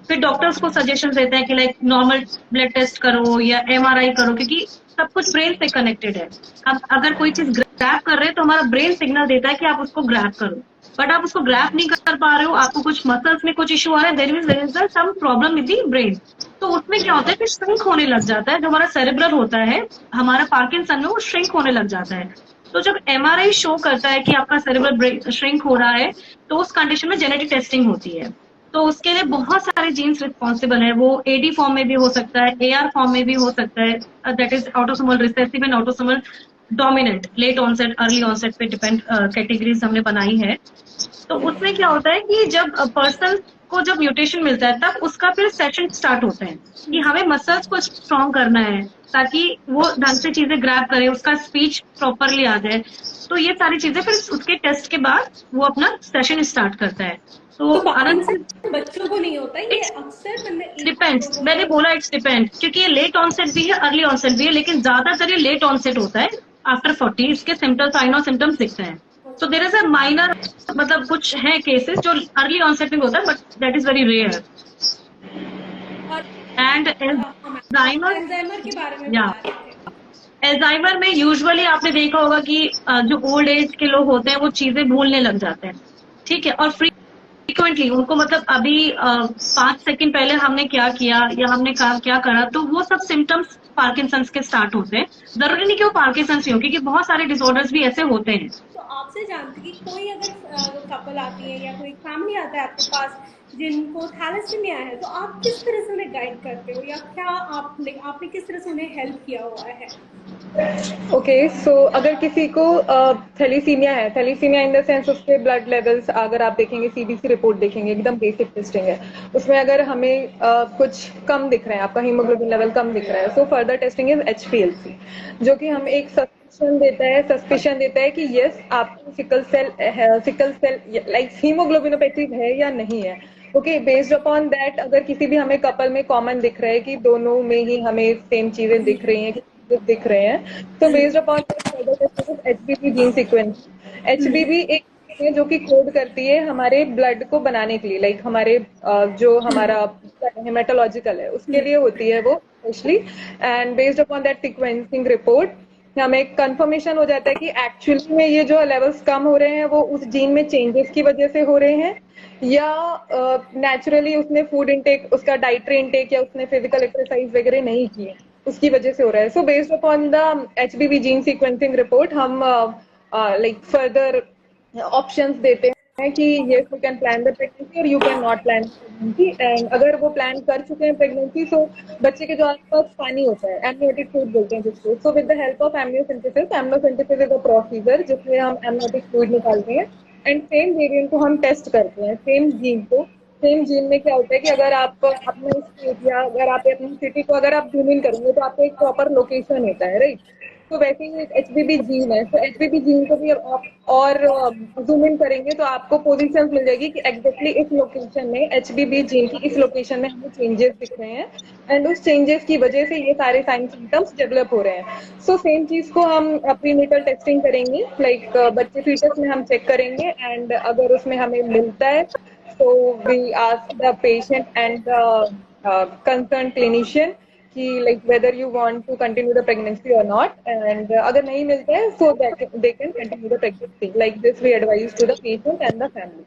फिर डॉक्टर्स को सजेशन देते हैं कि लाइक नॉर्मल ब्लड टेस्ट करो या MRI करो, क्योंकि सब कुछ ब्रेन से कनेक्टेड है। अब अगर कोई चीज ग्रैप कर रहे हैं तो हमारा ब्रेन सिग्नल देता है कि आप उसको ग्रैप करो, बट आप उसको ग्रैप नहीं कर पा रहे हो, आपको कुछ मसल्स में कुछ इश्यू आ रहा है, there is some problem with the brain. तो उसमें क्या होता है कि श्रिंक होने लग जाता है, जो हमारा सेरेब्रल होता है, हमारा पार्किंसन में वो श्रिंक होने लग जाता है। तो जब MRI शो करता है कि आपका सेरेब्रल श्रिंक हो रहा है, तो उस कंडीशन में जेनेटिक टेस्टिंग होती है। तो उसके लिए बहुत सारे जीन्स रिस्पॉन्सिबल है, वो AD फॉर्म में भी हो सकता है, AR फॉर्म में भी हो सकता है, that is autosomal recessive and autosomal dominant, late onset, early onset पे डिपेंड कैटेगरीज हमने बनाई है। तो उसमें क्या होता है कि जब पर्सन को जब म्यूटेशन मिलता है, तब उसका फिर सेशन स्टार्ट होता है कि हमें मसल्स को स्ट्रॉन्ग करना है ताकि वो ढंग से चीजें ग्रैब करे, उसका स्पीच प्रॉपरली आ जाए। तो ये सारी चीजें फिर उसके टेस्ट के बाद वो अपना सेशन स्टार्ट करता है। तो बच्चों को नहीं होता, ये अक्सर डिपेंड्स, मैंने बोला इट्स डिपेंड, क्योंकि ये लेट ऑनसेट भी है, अर्ली ऑनसेट भी है, लेकिन ज्यादातर ये लेट ऑनसेट होता है। आफ्टर 40 इसके सिम्टम्स, साइन और सिम्टम्स दिखते हैं। तो देयर इज अ माइनर, मतलब कुछ है केसेस जो अर्ली ऑनसेट में होता है, but that is very rare. And Alzheimer के बारे में बता रहे थे। अल्जाइमर में यूजुअली आपने देखा होगा कि जो ओल्ड एज के लोग होते हैं वो चीजें भूलने लग जाते हैं, ठीक है, और फ्रिक्वेंटली उनको मतलब अभी 5 सेकंड पहले हमने क्या किया या हमने क्या करा, तो वो सब सिम्टम्स पार्किंसंस के स्टार्ट होते हैं। जरूरी नहीं कि वो पार्किंसंस ही हो, क्योंकि बहुत सारे डिसऑर्डर्स भी ऐसे होते हैं। तो आपसे जानते कि कोई अगर कपल आती है या कोई फैमिली आता है आपके पास जिनको थैलेसीमिया है, तो आप किस तरह से उन्हें गाइड करते हो, या क्या आपने किस तरह से उन्हें हेल्प किया हुआ है? ओके, सो अगर किसी को थैलीसीमिया है, थैलीसीमिया इन द सेंस उसके ब्लड लेवल्स अगर आप देखेंगे, सीबीसी रिपोर्ट देखेंगे, एकदम बेसिक टेस्टिंग है, उसमें अगर हमें कुछ कम दिख रहा है, आपका हीमोग्लोबिन लेवल कम दिख रहा है, so further testing is HPLC, जो कि हम एक सस्पिशन देता है कि यस आपको सिकल सेल लाइक हीमोग्लोबिनोपैथी है या नहीं है। ओके, बेस्ड अपॉन दैट अगर किसी भी हमें कपल में कॉमन दिख रहा है कि दोनों में ही हमें सेम चीजें दिख रही हैं, दिख रहे हैं, तो based upon HBB gene sequence. HBB एक है जो कि कोड करती है हमारे ब्लड को बनाने के लिए, लाइक हमारे जो हमारा हेमेटोलॉजिकल है उसके लिए होती है वो specially. And based upon that sequencing report हमें कंफर्मेशन हो जाता है कि एक्चुअली में ये जो लेवल्स कम हो रहे हैं वो उस जीन में चेंजेस की वजह से हो रहे हैं, या नेचुरली उसने फूड इंटेक, उसका डाइटरी इंटेक या उसने फिजिकल एक्सरसाइज वगैरह नहीं की है, उसकी वजह से हो रहा है। So based upon the HBB gene sequencing report हम लाइक फर्दर ऑप्शंस देते हैं कि yes you can plan the pregnancy और you can not plan pregnancy. And अगर वो प्लान कर चुके हैं प्रेगनेंसी, तो बच्चे के जो आसपास पानी होता है, एमनियोटिक फ्लूइड बोलते हैं जिसको, so with the help of amniocentesis, amniocentesis is a procedure जिसमें हम एमनियोटिक फ्लूइड निकालते हैं एंड सेम वेरिएंट को हम टेस्ट करते हैं, सेम जीन को। सेम जीन में क्या होता है कि अगर आप अपने स्टेट या अगर आप अपनी सिटी को अगर आप जूम इन करेंगे तो आपको एक प्रॉपर लोकेशन होता है, राइट? तो वैसे ही एक HBB जीन है, तो HBB जीन को भी आप और जूम इन करेंगे तो आपको पोजीशंस मिल जाएगी कि एग्जैक्टली इस लोकेशन में HBB जीन की इस लोकेशन में हमें चेंजेस दिख रहे हैं एंड उस चेंजेस की वजह से ये सारे साइन सिम्टम्स डेवलप हो रहे हैं। सो सेम चीज को हम प्रीनेटल टेस्टिंग करेंगे, लाइक बच्चे फीटस में हम चेक करेंगे एंड अगर उसमें हमें मिलता है तो we ask the patient and the concern clinician कि like whether you want to continue the pregnancy or not, and अगर नहीं मिलता है so that they can continue the pregnancy. Like this we advise to the patient and the family.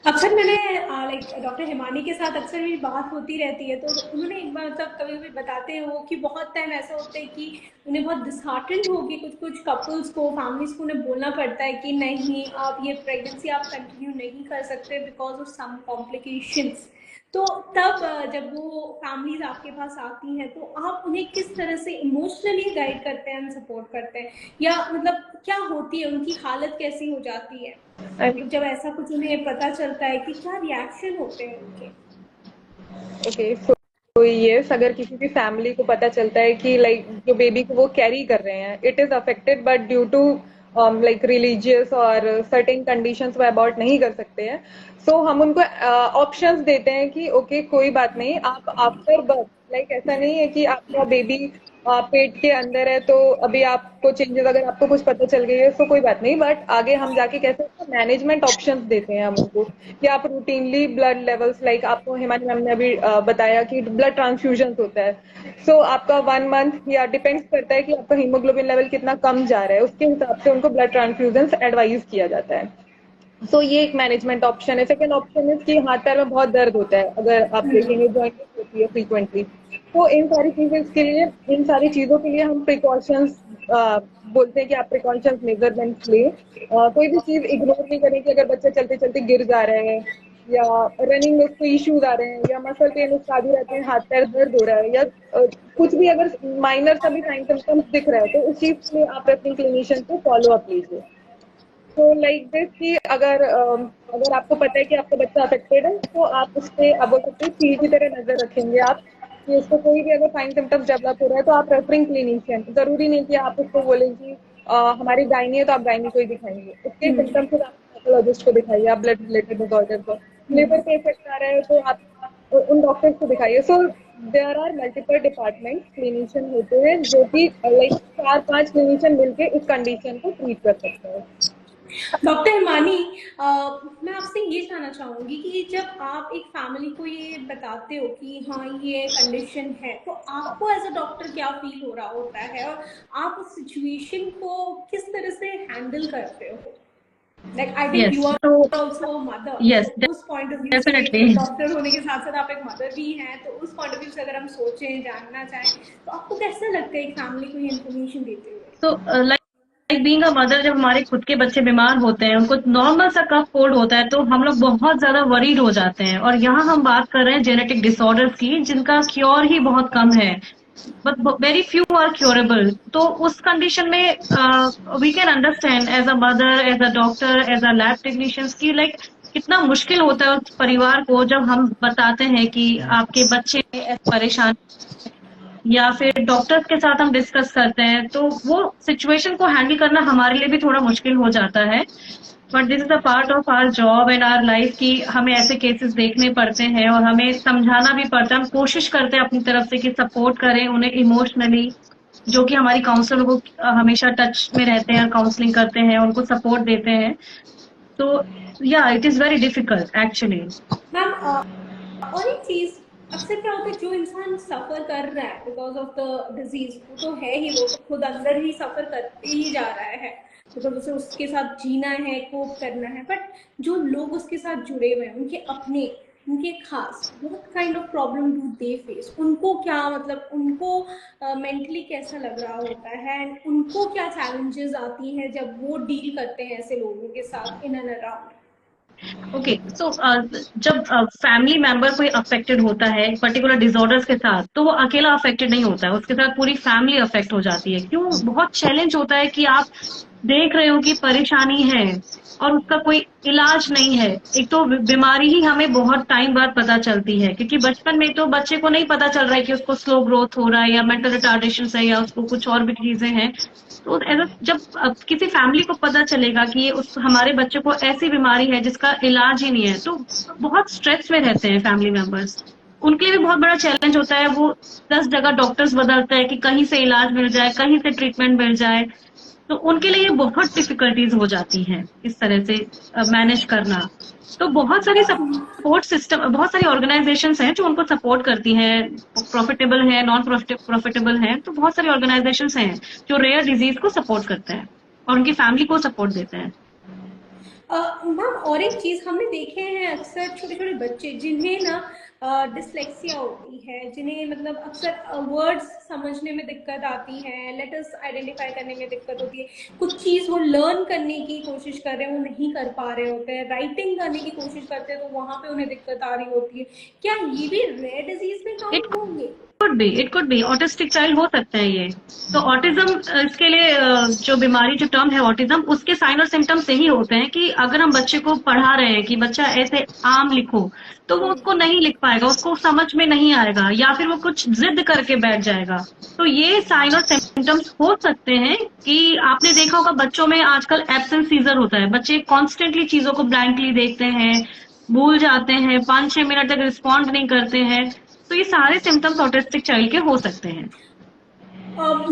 अक्सर मैंने लाइक डॉक्टर हिमानी के साथ अक्सर मेरी बात होती रहती है, तो उन्होंने एक बार मतलब कभी कभी बताते हैं वो कि बहुत टाइम ऐसा होता है कि उन्हें बहुत डिसहार्टेंड होगी, कुछ कुछ कपल्स को, फैमिलीज को उन्हें बोलना पड़ता है कि नहीं आप ये प्रेगनेंसी आप कंटिन्यू नहीं कर सकते बिकॉज ऑफ सम कॉम्प्लिकेशंस। तो तब जब वो फैमिलीज आपके पास आती हैं तो आप उन्हें किस तरह से इमोशनली गाइड करते हैं, सपोर्ट करते हैं, या मतलब क्या होती है, उनकी हालत कैसी हो जाती है जब ऐसा कुछ उन्हें पता चलता है, कि क्या रिएक्शन होते हैं उनके? ओके, सो यस, अगर किसी भी फैमिली को पता चलता है कि लाइक जो बेबी को वो कैरी कर रहे हैं it is affected but due to like religious और सर्टेन कंडीशंस वो अबॉर्ट नहीं कर सकते हैं, सो हम उनको ऑप्शंस देते हैं कि ओके कोई बात नहीं, आप आफ्टर बर्थ, लाइक ऐसा नहीं है कि आपका बेबी पेट के अंदर है तो अभी आपको चेंजेस अगर आपको कुछ पता चल गई है तो कोई बात नहीं, बट आगे हम जाके कैसे मैनेजमेंट ऑप्शंस देते हैं हम उनको कि आप रूटीनली ब्लड लेवल्स, लाइक आपको हिमानी मैम ने अभी बताया कि ब्लड ट्रांसफ्यूजन होता है, सो आपका 1 मंथ या डिपेंड्स करता है कि आपका हीमोग्लोबिन लेवल कितना कम जा रहा है, उसके हिसाब से उनको ब्लड ट्रांसफ्यूजन एडवाइज किया जाता है। सो ये एक मैनेजमेंट ऑप्शन है। सेकंड ऑप्शन है कि हाथ पैर में बहुत दर्द होता है, अगर आप देखेंगे जॉइंट होती है फ्रीक्वेंटली, तो इन सारी चीजों के लिए, इन सारी चीजों के लिए हम प्रिकॉशंस बोलते हैं कि आप प्रिकॉशंस मेजरमेंट्स लें। कोई भी चीज इग्नोर नहीं करें कि अगर बच्चा चलते चलते गिर जा रहे हैं या रनिंग में उसको इश्यूज आ रहे हैं या मसल पेन उसका भी रहते हैं, हाथ पैर दर्द हो रहा है या कुछ भी अगर माइनर सा भी साइन सिम्टम्स दिख रहा है तो उस चीज के लिए आप अपनी क्लिनिशियन को फॉलो अप लीजिए। तो लाइक दिस कि अगर आपको पता है कि आपका बच्चा अफेक्टेड है तो आप उस पर अब बोल सकते हैं तीर की तरह नजर रखेंगे आप कि उसको कोई भी अगर साइन सिम्टम्स डेवलप हो रहा है तो आप रेफरिंग क्लिनिशियन, जरूरी नहीं कि आप उसको बोलें कि हमारी गायनी है तो आप गायनी को ही दिखाएंगे, उसके सिम्टम्स फिर आप पैथोलॉजिस्ट को दिखाइए, आप ब्लड रिलेटेड डिसऑर्डर को, लिवर पे इफेक्ट आ रहा है तो आप उन डॉक्टर्स को दिखाइए। So there are multiple department clinician होते हैं जो कि लाइक 4-5 क्लिनिशियन मिलके इस कंडीशन को ट्रीट कर सकते हैं। डॉक्टर हिमानी, मैं आपसे ये जानना चाहूंगी कि जब आप एक फैमिली को ये बताते हो कि हाँ ये कंडीशन है, तो आपको एज अ डॉक्टर क्या फील हो रहा होता है और आप उस सिचुएशन को किस तरह से हैंडल करते हो? Like I think Yes. you are So also a mother. yes, तो उस point of view से definitely. डॉक्टर होने के साथ साथ आप एक मदर भी हैं, तो उस point of view से अगर हम सोचें, जानना चाहें, तो आपको कैसा लगता है एक फैमिली को ये इन्फॉर्मेशन देते हुए? तो लाइक बीइंग अ मदर, जब हमारे खुद के बच्चे बीमार होते हैं, उनको नॉर्मल सा कफ कोल्ड होता है, तो हम लोग बहुत ज्यादा वरीड हो जाते हैं। और यहाँ हम बात कर रहे हैं जेनेटिक डिसऑर्डर्स की, जिनका क्योर ही बहुत कम है, but very few are curable. तो उस कंडीशन में we can understand as a mother, as a doctor, as a lab technicians की लाइक कितना मुश्किल होता है उस परिवार को, जब हम बताते हैं कि आपके बच्चे परेशान, या फिर डॉक्टर्स के साथ हम डिस्कस करते हैं, तो वो सिचुएशन को हैंडल करना हमारे लिए भी थोड़ा मुश्किल हो जाता है। But this is a part of our job and our life की हमें ऐसे केसेस देखने पड़ते हैं और हमें समझाना भी पड़ता है। हम कोशिश करते हैं अपनी तरफ से कि सपोर्ट करें उन्हें इमोशनली, जो कि हमारी काउंसलर को हमेशा टच में रहते हैं, काउंसलिंग करते हैं, उनको सपोर्ट देते हैं। तो या it is very difficult actually. Ma'am और एक चीज, अक्सर क्या होता है, जो इंसान सफर कर रहा है बिकॉज ऑफ द डिजीज, वो तो है ही, वो तो खुद अंदर ही सफर करते ही जा रहा है, बिकॉज उसे उसके साथ जीना है, कोप करना है। बट जो लोग उसके साथ जुड़े हुए हैं, उनके अपने, उनके खास, what kind of problem do they face? उनको क्या मतलब, उनको मेंटली कैसा लग रहा होता है, एंड उनको क्या चैलेंजेस आती हैं जब वो डील करते हैं ऐसे लोगों के साथ इन एंड अराउंड? ओके, सो जब फैमिली मेंबर कोई अफेक्टेड होता है पर्टिकुलर डिसऑर्डर्स के साथ, तो वो अकेला अफेक्टेड नहीं होता है, उसके साथ पूरी फैमिली अफेक्ट हो जाती है। क्यों? बहुत चैलेंज होता है कि आप देख रहे हो कि परेशानी है और उसका कोई इलाज नहीं है। एक तो बीमारी ही हमें बहुत टाइम बाद पता चलती है, क्योंकि बचपन में तो बच्चे को नहीं पता चल रहा है कि उसको स्लो ग्रोथ हो रहा है या मेंटल रिटार्डेशन है या उसको कुछ और भी चीजें हैं। तो जब किसी फैमिली को पता चलेगा कि उस हमारे बच्चे को ऐसी बीमारी है जिसका इलाज ही नहीं है, तो बहुत स्ट्रेस में रहते हैं फैमिली मेंबर्स। उनके लिए भी बहुत बड़ा चैलेंज होता है। वो 10 जगह डॉक्टर्स बदलते हैं कि कहीं से इलाज मिल जाए, कहीं से ट्रीटमेंट मिल जाए। तो उनके लिए बहुत डिफिकल्टीज हो जाती हैं इस तरह से मैनेज करना। तो बहुत सारी सपोर्ट सिस्टम, बहुत सारी ऑर्गेनाइजेशंस हैं जो उनको सपोर्ट करती हैं, प्रॉफिटेबल है, नॉन प्रॉफिटेबल है। तो बहुत सारी ऑर्गेनाइजेशंस हैं जो रेयर डिजीज को सपोर्ट करते हैं और उनकी फैमिली को सपोर्ट देते हैं। मैम और एक चीज हमने देखे हैं, अक्सर छोटे छोटे बच्चे जिन्हें ना डिसलेक्सिया होती है, जिन्हें मतलब अक्सर वर्ड्स समझने में दिक्कत आती है, लेटर्स आइडेंटिफाई करने में दिक्कत होती है, कुछ चीज वो लर्न करने की कोशिश कर रहे हैं, वो नहीं कर पा रहे होते हैं, राइटिंग करने की कोशिश करते हैं तो वहां पे उन्हें दिक्कत आ रही होती है। क्या ये भी रेयर डिजीज में काउंट होंगे? It could be autistic child हो सकते हैं ये। तो ऑटिज्म, इसके लिए जो बीमारी, जो टर्म है ऑटिज्म, उसके साइन और सिम्टम्स यही होते हैं कि अगर हम बच्चे को पढ़ा रहे हैं कि बच्चा ऐसे आम लिखो, तो वो उसको नहीं लिख पाएगा, उसको समझ में नहीं आएगा, या फिर वो कुछ जिद करके बैठ जाएगा। तो ये साइन और सिम्टम्स हो सकते हैं। कि आपने देखा होगा बच्चों में आजकल एब्सेंस सीजर होता है, बच्चे कॉन्स्टेंटली चीजों को ब्लैंकली देखते हैं, भूल जाते हैं, 5-6 मिनट तक रिस्पॉन्ड नहीं करते हैं। तो ये सारे सिम्टम्स ऑटिस्टिक चाइल्ड के हो सकते हैं।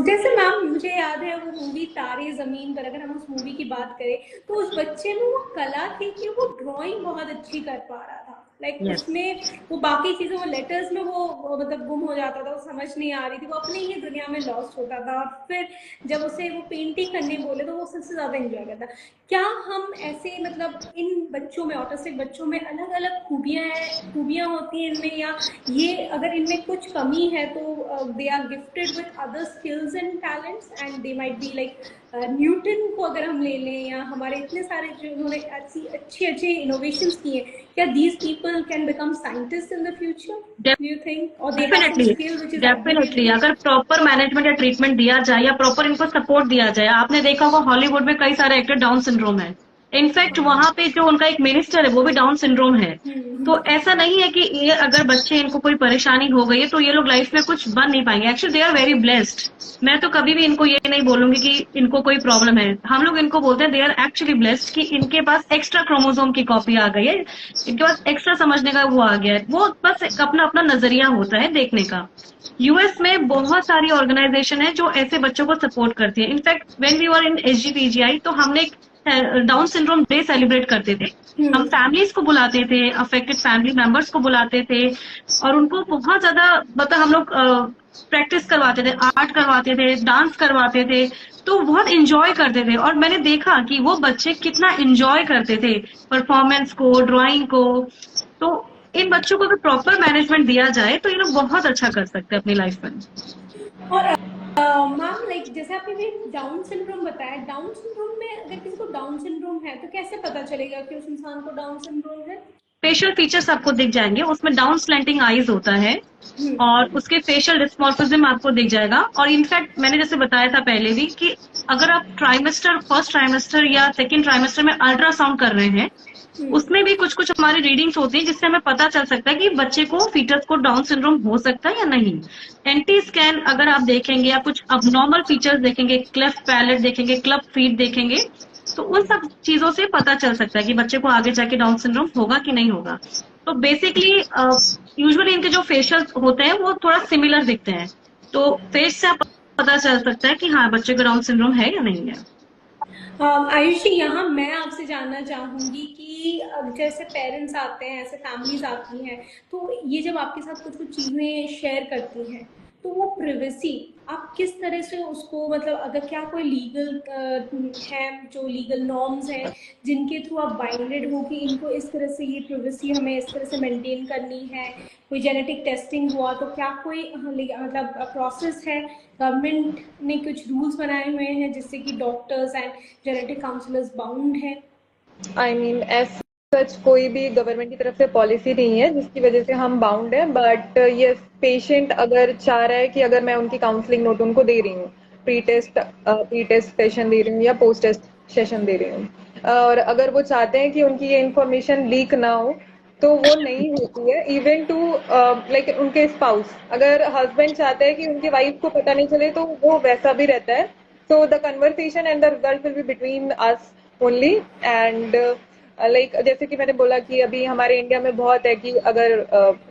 जैसे मैम मुझे याद है वो मूवी तारे जमीन पर, अगर हम उस मूवी की बात करें तो उस बच्चे में वो कला थी कि वो ड्राइंग बहुत अच्छी कर पा रहा था। Like Yes. उसमें वो बाकी चीजों में, लेटर्स में वो मतलब गुम हो जाता था, वो समझ नहीं आ रही थी, वो अपनी ही दुनिया में लॉस्ट होता था। और फिर जब उसे वो पेंटिंग करने बोले तो वो सबसे ज्यादा एंजॉय करता। क्या हम ऐसे मतलब इन बच्चों में, ऑटिस्टिक बच्चों में अलग अलग खूबियां होती हैं इनमें, या ये अगर इनमें कुछ कमी है तो they are gifted with other skills and talents and they might be like Newton को अगर हम ले लें, या हमारे इतने सारे जो उन्होंने ऐसी अच्छे अच्छे इनोवेशंस किए, क्या these people can become scientist in the future, do you think? और they have some skill which is definitely अगर प्रॉपर मैनेजमेंट या ट्रीटमेंट दिया जाए या प्रॉपर इनको सपोर्ट दिया जाए। आपने देखा होगा हॉलीवुड में कई सारे एक्टर डाउन सिंड्रोम है। इनफैक्ट वहां पे जो उनका एक मिनिस्टर है वो भी डाउन सिंड्रोम है। तो ऐसा नहीं है कि ये अगर बच्चे, इनको कोई परेशानी हो गई है तो ये लोग लाइफ में कुछ बन नहीं पाएंगे। Actually they are very blessed. मैं तो कभी भी इनको ये नहीं बोलूंगी कि इनको कोई प्रॉब्लम है। हम लोग इनको बोलते हैं दे आर एक्चुअली ब्लेस्ड कि इनके पास एक्स्ट्रा क्रोमोसोम की कॉपी आ गई है, इनके पास एक्स्ट्रा समझने का वो आ गया है। वो बस अपना अपना नजरिया होता है देखने का। यूएस में बहुत सारी ऑर्गेनाइजेशन है जो ऐसे बच्चों को सपोर्ट करती है। In fact when we were in SGPGI, तो हमने डाउन सिंड्रोम डे सेलिब्रेट करते थे। हम फैमिलीज को बुलाते थे, अफेक्टेड फैमिली मेंबर्स को बुलाते थे और उनको बहुत ज्यादा मतलब हम लोग प्रैक्टिस करवाते थे, आर्ट करवाते थे, डांस करवाते थे, तो बहुत इंजॉय करते थे। और मैंने देखा कि वो बच्चे कितना इंजॉय करते थे परफॉर्मेंस को, ड्राइंग को। तो इन बच्चों को अगर प्रॉपर मैनेजमेंट दिया जाए तो ये लोग बहुत अच्छा कर सकते हैं अपनी लाइफ में। और मैम लाइक जैसे आपने भी डाउन सिंड्रोम बताया, डाउन सिंड्रोम में अगर किसी को डाउन सिंड्रोम है तो कैसे पता चलेगा कि उस इंसान को डाउन सिंड्रोम है? फेशियल फीचर्स आपको दिख जाएंगे, उसमें डाउन स्लैंटिंग आईज होता है और उसके फेशियल डिस्मॉर्फिज्म आपको दिख जाएगा। और इनफैक्ट मैंने जैसे बताया था पहले भी कि अगर आप फर्स्ट ट्राइमेस्टर या सेकेंड ट्राइमेस्टर में अल्ट्रासाउंड कर रहे हैं, उसमें भी कुछ कुछ हमारी रीडिंग्स होती है जिससे हमें पता चल सकता है कि बच्चे को, फीटस को डाउन सिंड्रोम हो सकता है या नहीं। एंटी स्कैन अगर आप देखेंगे या कुछ अबनॉर्मल फीचर्स देखेंगे, क्लेफ्ट पैलेट देखेंगे, क्लब फीट देखेंगे, तो उन सब चीजों से पता चल सकता है कि बच्चे को आगे जाके डाउन सिंड्रोम होगा कि नहीं होगा। तो बेसिकली यूजुअली इनके जो फेशियल होते हैं वो थोड़ा सिमिलर दिखते हैं, तो फेस से आप पता चल सकता है कि हाँ बच्चे को डाउन सिंड्रोम है या नहीं है। आयुषी, यहाँ मैं आपसे जानना चाहूंगी कि जैसे पेरेंट्स आते हैं, ऐसे फैमिलीज आती हैं, तो ये जब आपके साथ कुछ कुछ चीजें शेयर करती हैं, तो वो प्रिवेसी आप किस तरह से उसको, मतलब अगर क्या कोई लीगल है, जो लीगल नॉर्म्स हैं जिनके थ्रू आप बाइंडेड हो कि इनको इस तरह से ये प्रिवेसी हमें इस तरह से मेंटेन करनी है? कोई जेनेटिक टेस्टिंग हुआ तो क्या कोई मतलब प्रोसेस है? गवर्नमेंट ने कुछ रूल्स बनाए हुए हैं जिससे कि doctors and genetic counsellors bound है? आई मीन एज सच कोई भी गवर्नमेंट की तरफ से पॉलिसी नहीं है जिसकी वजह से हम बाउंड है, बट ये पेशेंट अगर चाह रहा है कि अगर मैं उनकी काउंसलिंग नोट उनको दे रही हूँ, प्री टेस्ट सेशन दे रही हूँ या पोस्ट टेस्ट सेशन दे रही हूँ, और अगर वो चाहते हैं कि उनकी ये इन्फॉर्मेशन लीक ना हो, तो वो नहीं होती है। इवन टू लाइक उनके स्पाउस, अगर हस्बैंड चाहते हैं कि उनकी वाइफ को पता नहीं चले तो वो वैसा भी रहता है। So the conversation and the result will be between us only. And like जैसे कि मैंने बोला कि अभी हमारे इंडिया में बहुत है कि अगर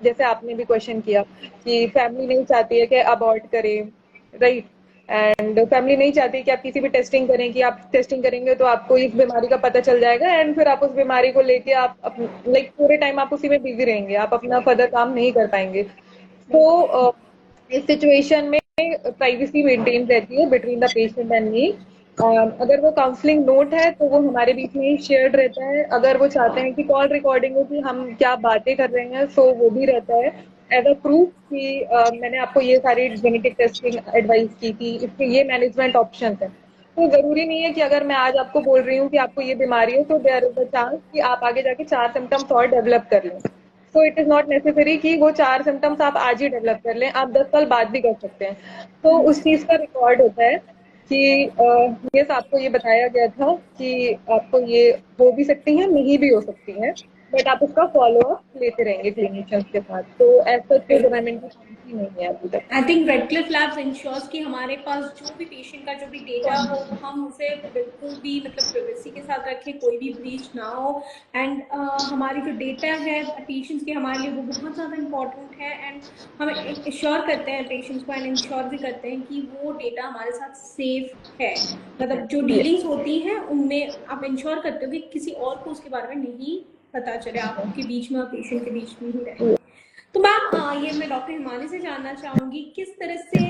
जैसे आपने भी क्वेश्चन किया कि फैमिली नहीं चाहती है कि अबॉर्ट करें, राइट, एंड फैमिली नहीं चाहती कि आप किसी भी टेस्टिंग करें, कि आप टेस्टिंग करेंगे तो आपको इस बीमारी का पता चल जाएगा एंड फिर आप उस बीमारी को लेके आप लाइक पूरे टाइम आप उसी में बिजी रहेंगे, आप अपना फर्दर काम नहीं कर पाएंगे। तो इस सिचुएशन में प्राइवेसी मेंटेन रहती है between the patient and me. अगर वो काउंसलिंग नोट है तो वो हमारे बीच में शेयर्ड रहता है। अगर वो चाहते हैं कि कॉल रिकॉर्डिंग हो कि हम क्या बातें कर रहे हैं, सो वो भी रहता है एज अ प्रूफ कि मैंने आपको ये सारी जेनेटिक टेस्टिंग एडवाइस की थी, इसके ये मैनेजमेंट ऑप्शन है। तो जरूरी नहीं है कि अगर मैं आज आपको बोल रही हूँ कि आपको ये बीमारी है तो देयर इज अ चांस कि आप आगे जाके 4 सिम्टम्स और डेवलप कर लें। So it is not necessary कि वो 4 सिम्टम्स आप आज ही डेवलप कर लें, आप 10 साल बाद भी कर सकते हैं। तो उस चीज का रिकॉर्ड होता है कि यस आपको ये बताया गया था कि आपको ये हो भी सकती है, नहीं भी हो सकती है, बट आप उसका फॉलो अप लेते रहेंगे क्लिनिशियंस के साथ। तो ऐसा कोई गवर्नमेंट की पॉलिसी नहीं है अभी तक। I think Redcliffe labs ensures कि हमारे पास जो भी पेशेंट का जो भी डेटा हो हम उसे बिल्कुल भी मतलब प्राइवेसी के साथ रखें, कोई भी ब्रीच ना हो। एंड हमारी जो डेटा है पेशेंट्स के हमारे लिए वो बहुत ज़्यादा इंपॉर्टेंट है। एंड हम इंश्योर करते हैं पेशेंट्स को एंड इंश्योर भी करते हैं कि वो डेटा हमारे साथ सेफ है। मतलब जो डीलिंग्स होती हैं उनमें आप इंश्योर करते हो कि किसी और को उसके बारे में नहीं पता चले, आपके बीच में और पेशेंट के बीच में ही रहे। तो मैम ये मैं डॉक्टर हिमानी से जानना चाहूंगी किस तरह से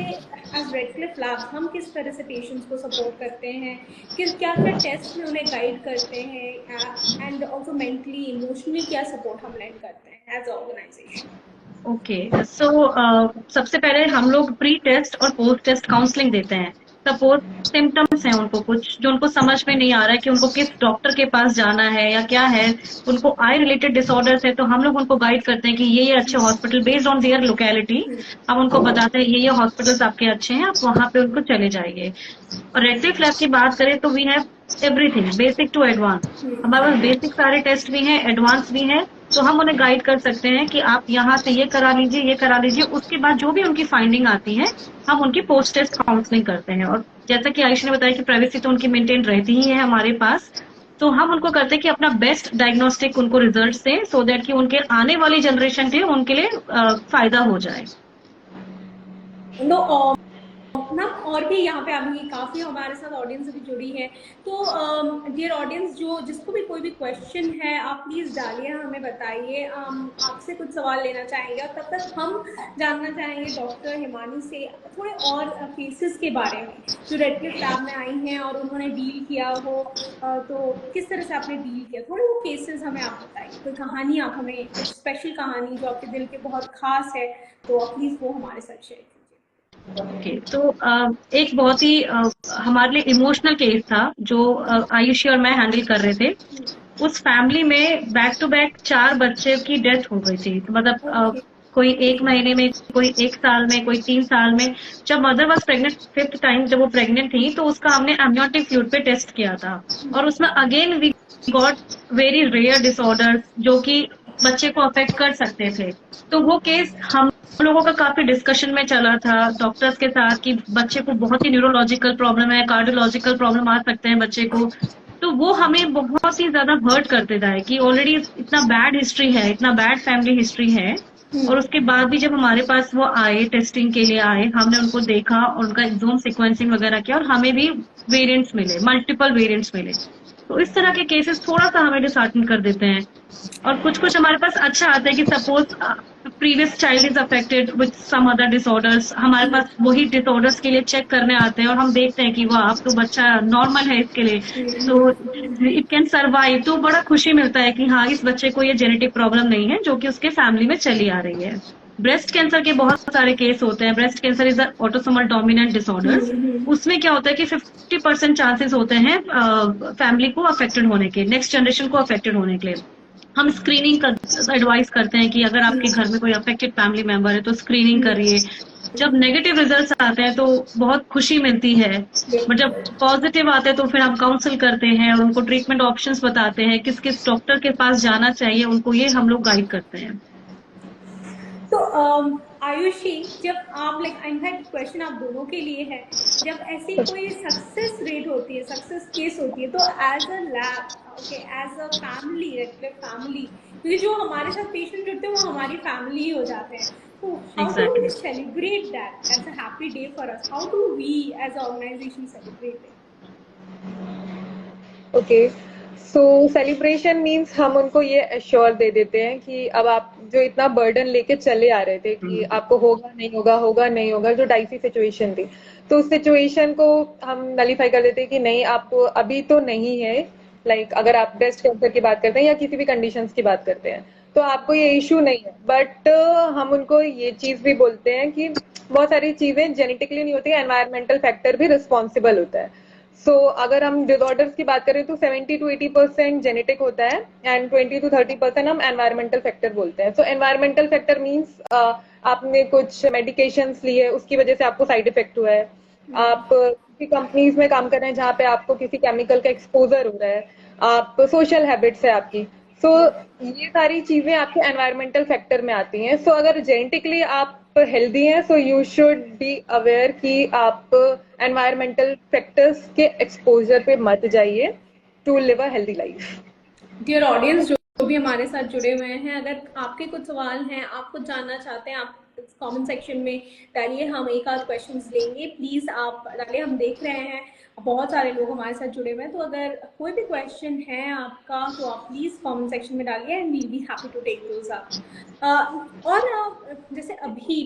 एज रेडक्लिफ लैब्स हम किस तरह से पेशेंट्स को सपोर्ट करते हैं, किस क्या क्या टेस्ट में उन्हें गाइड करते हैं एंड ऑल्सो मेंटली इमोशनली क्या सपोर्ट हम लैंड करते हैं एज ऑर्गेनाइजेशन? ओके, सो सबसे पहले हम लोग प्री टेस्ट और पोस्ट टेस्ट काउंसलिंग देते हैं। सपोज सिम्टम्स हैं उनको कुछ जो उनको समझ में नहीं आ रहा है कि उनको किस डॉक्टर के पास जाना है या क्या है, उनको आई रिलेटेड डिसऑर्डर्स है तो हम लोग उनको गाइड करते हैं कि ये अच्छे hospital based on their locality हम उनको बताते हैं ये हॉस्पिटल्स आपके अच्छे हैं, आप वहां पे उनको चले जाइए। और रेडक्लिफ लैब की बात करें तो we have everything basic to advance, हमारे पास बेसिक सारे टेस्ट भी हैं, एडवांस भी हैं, तो हम उन्हें गाइड कर सकते हैं कि आप यहाँ से ये करा लीजिए, ये करा लीजिए। उसके बाद जो भी उनकी फाइंडिंग आती है हम उनकी पोस्ट टेस्ट काउंसलिंग करते हैं। और जैसा कि आयुष ने बताया कि प्राइवेसी तो उनकी मेंटेन रहती ही है हमारे पास, तो हम उनको करते हैं कि अपना बेस्ट डायग्नोस्टिक उनको रिजल्ट दें सो दैट कि उनके आने वाली जनरेशन के उनके लिए फायदा हो जाए। नो मैम और भी यहाँ पे अभी काफ़ी हमारे साथ ऑडियंस भी जुड़ी है, तो डियर ऑडियंस, जिसको भी कोई भी क्वेश्चन है आप प्लीज़ डालिए, हमें बताइए। आपसे कुछ सवाल लेना चाहेंगे, और तब तक हम जानना चाहेंगे डॉक्टर हिमानी से थोड़े और केसेस के बारे में जो रेडक्लिफ लैब में आई हैं और उन्होंने डील किया हो। तो किस तरह से आपने डील किया, थोड़े वो केसेस हमें आप बताइए, कोई कहानी आप हमें, एक स्पेशल कहानी जो आपके दिल के बहुत खास है, तो प्लीज़ वो हमारे साथ शेयर कीजिए। ओके, तो एक बहुत ही हमारे लिए इमोशनल केस था जो आयुषी और मैं हैंडल कर रहे थे। उस फैमिली में बैक टू बैक 4 बच्चे की डेथ हो गई थी। मतलब कोई 1 महीने में, कोई 1 साल में, कोई 3 साल में। जब mother was pregnant 5th time जब वो प्रेग्नेंट थी, तो उसका हमने एमनियोटिक फ्लूइड पे टेस्ट किया था, और उसमें again we got very rare disorders जो कि बच्चे को अफेक्ट कर सकते थे। तो वो केस हम लोगों का काफी डिस्कशन में चला था डॉक्टर्स के साथ कि बच्चे को बहुत ही न्यूरोलॉजिकल प्रॉब्लम है, कार्डियोलॉजिकल प्रॉब्लम आ सकते हैं बच्चे को। तो वो हमें बहुत ही ज्यादा हर्ट कर देता है कि ऑलरेडी इतना बैड हिस्ट्री है, इतना बैड फैमिली हिस्ट्री है, और उसके बाद भी जब हमारे पास वो आए, टेस्टिंग के लिए आए, हमने उनको देखा और उनका एक्सोम सीक्वेंसिंग वगैरह किया, और हमें भी वेरिएंट्स मिले, मल्टीपल वेरिएंट्स मिले। तो इस तरह के केसेस थोड़ा सा हमें डिसहार्टन कर देते हैं। और कुछ हमारे पास अच्छा आता है कि suppose previous child is affected with some other disorders, हमारे पास वही डिसऑर्डर्स के लिए चेक करने आते हैं और हम देखते हैं कि वाह अब तो बच्चा नॉर्मल है इसके लिए, तो इट कैन सर्वाइव। तो बड़ा खुशी मिलता है कि हाँ इस बच्चे को ये जेनेटिक प्रॉब्लम नहीं है जो कि उसके फैमिली में चली आ रही है। ब्रेस्ट कैंसर के बहुत सारे केस होते हैं। Breast cancer is autosomal dominant disorder. उसमें क्या होता है कि 50% चांसेस होते हैं फैमिली को अफेक्टेड होने के, नेक्स्ट जनरेशन को अफेक्टेड होने के लिए। हम स्क्रीनिंग एडवाइस करते हैं कि अगर आपके घर में कोई अफेक्टेड फैमिली मेंबर है तो स्क्रीनिंग करिए। जब नेगेटिव रिजल्ट्स आते हैं तो बहुत खुशी मिलती है, बट जब पॉजिटिव आते हैं तो फिर हम काउंसिल करते हैं और उनको ट्रीटमेंट ऑप्शंस बताते हैं, किस किस डॉक्टर के पास जाना चाहिए उनको, ये हम लोग गाइड करते हैं। तो आयुषी, जब आप इनफैक्ट क्वेश्चन आप दोनों के लिए है, जब ऐसी कोई सक्सेस रेट होती है, सक्सेस केस होती है, तो as a lab, okay, as a family, Redcliffe family, क्योंकि जो हमारे साथ पेशेंट जुड़ते हैं वो हमारी फैमिली ही हो जाते हैं, तो how do we celebrate that as a happy day for us? How do we as a organisation celebrate it? Okay, so celebration means हम उनको ये एश्योर दे देते हैं कि अब आप जो इतना बर्डन लेके चले आ रहे थे कि आपको होगा नहीं होगा, होगा नहीं होगा, जो डाइसी सिचुएशन थी, तो उस सिचुएशन को हम नलीफाई कर देते हैं कि नहीं, आपको अभी तो नहीं है। लाइक अगर आप ब्रेस्ट कैंसर की बात करते हैं या किसी भी कंडीशंस की बात करते हैं तो आपको ये इश्यू नहीं है। बट हम उनको ये चीज भी बोलते हैं कि बहुत सारी चीजें जेनेटिकली नहीं होती है, एनवायरमेंटल फैक्टर भी रिस्पॉन्सिबल होता है। सो अगर हम डिसऑर्डर्स की बात करें तो 70 to 80% जेनेटिक होता है एंड 20 to 30% हम एनवायरमेंटल फैक्टर बोलते हैं। सो एनवायरमेंटल फैक्टर मीन्स आपने कुछ मेडिकेशंस लिए, उसकी वजह से आपको साइड इफेक्ट हुआ है, आप किसी कंपनीज में काम कर रहे हैं जहाँ पे आपको किसी केमिकल का एक्सपोजर हो रहा है, आप सोशल हैबिट्स है आपकी, सो ये सारी चीजें आपके एनवायरमेंटल फैक्टर में आती हैं। सो अगर जेनेटिकली आप हेल्दी हैं so you should be aware कि आप एनवायरमेंटल फैक्टर्स के एक्सपोजर पे मत जाइए to live a healthy life. Dear audience, जो भी हमारे साथ जुड़े हुए हैं, अगर आपके कुछ सवाल हैं, आप कुछ जानना चाहते हैं, आप कमेंट सेक्शन में डालिए, हम एक आध क्वेश्चंस लेंगे, प्लीज आप डालिए। हम देख रहे हैं बहुत सारे लोग हमारे साथ जुड़े हुए हैं, तो अगर कोई भी क्वेश्चन है आपका तो आप प्लीज कमेंट सेक्शन में डालिए and we be happy to take those up. और जैसे अभी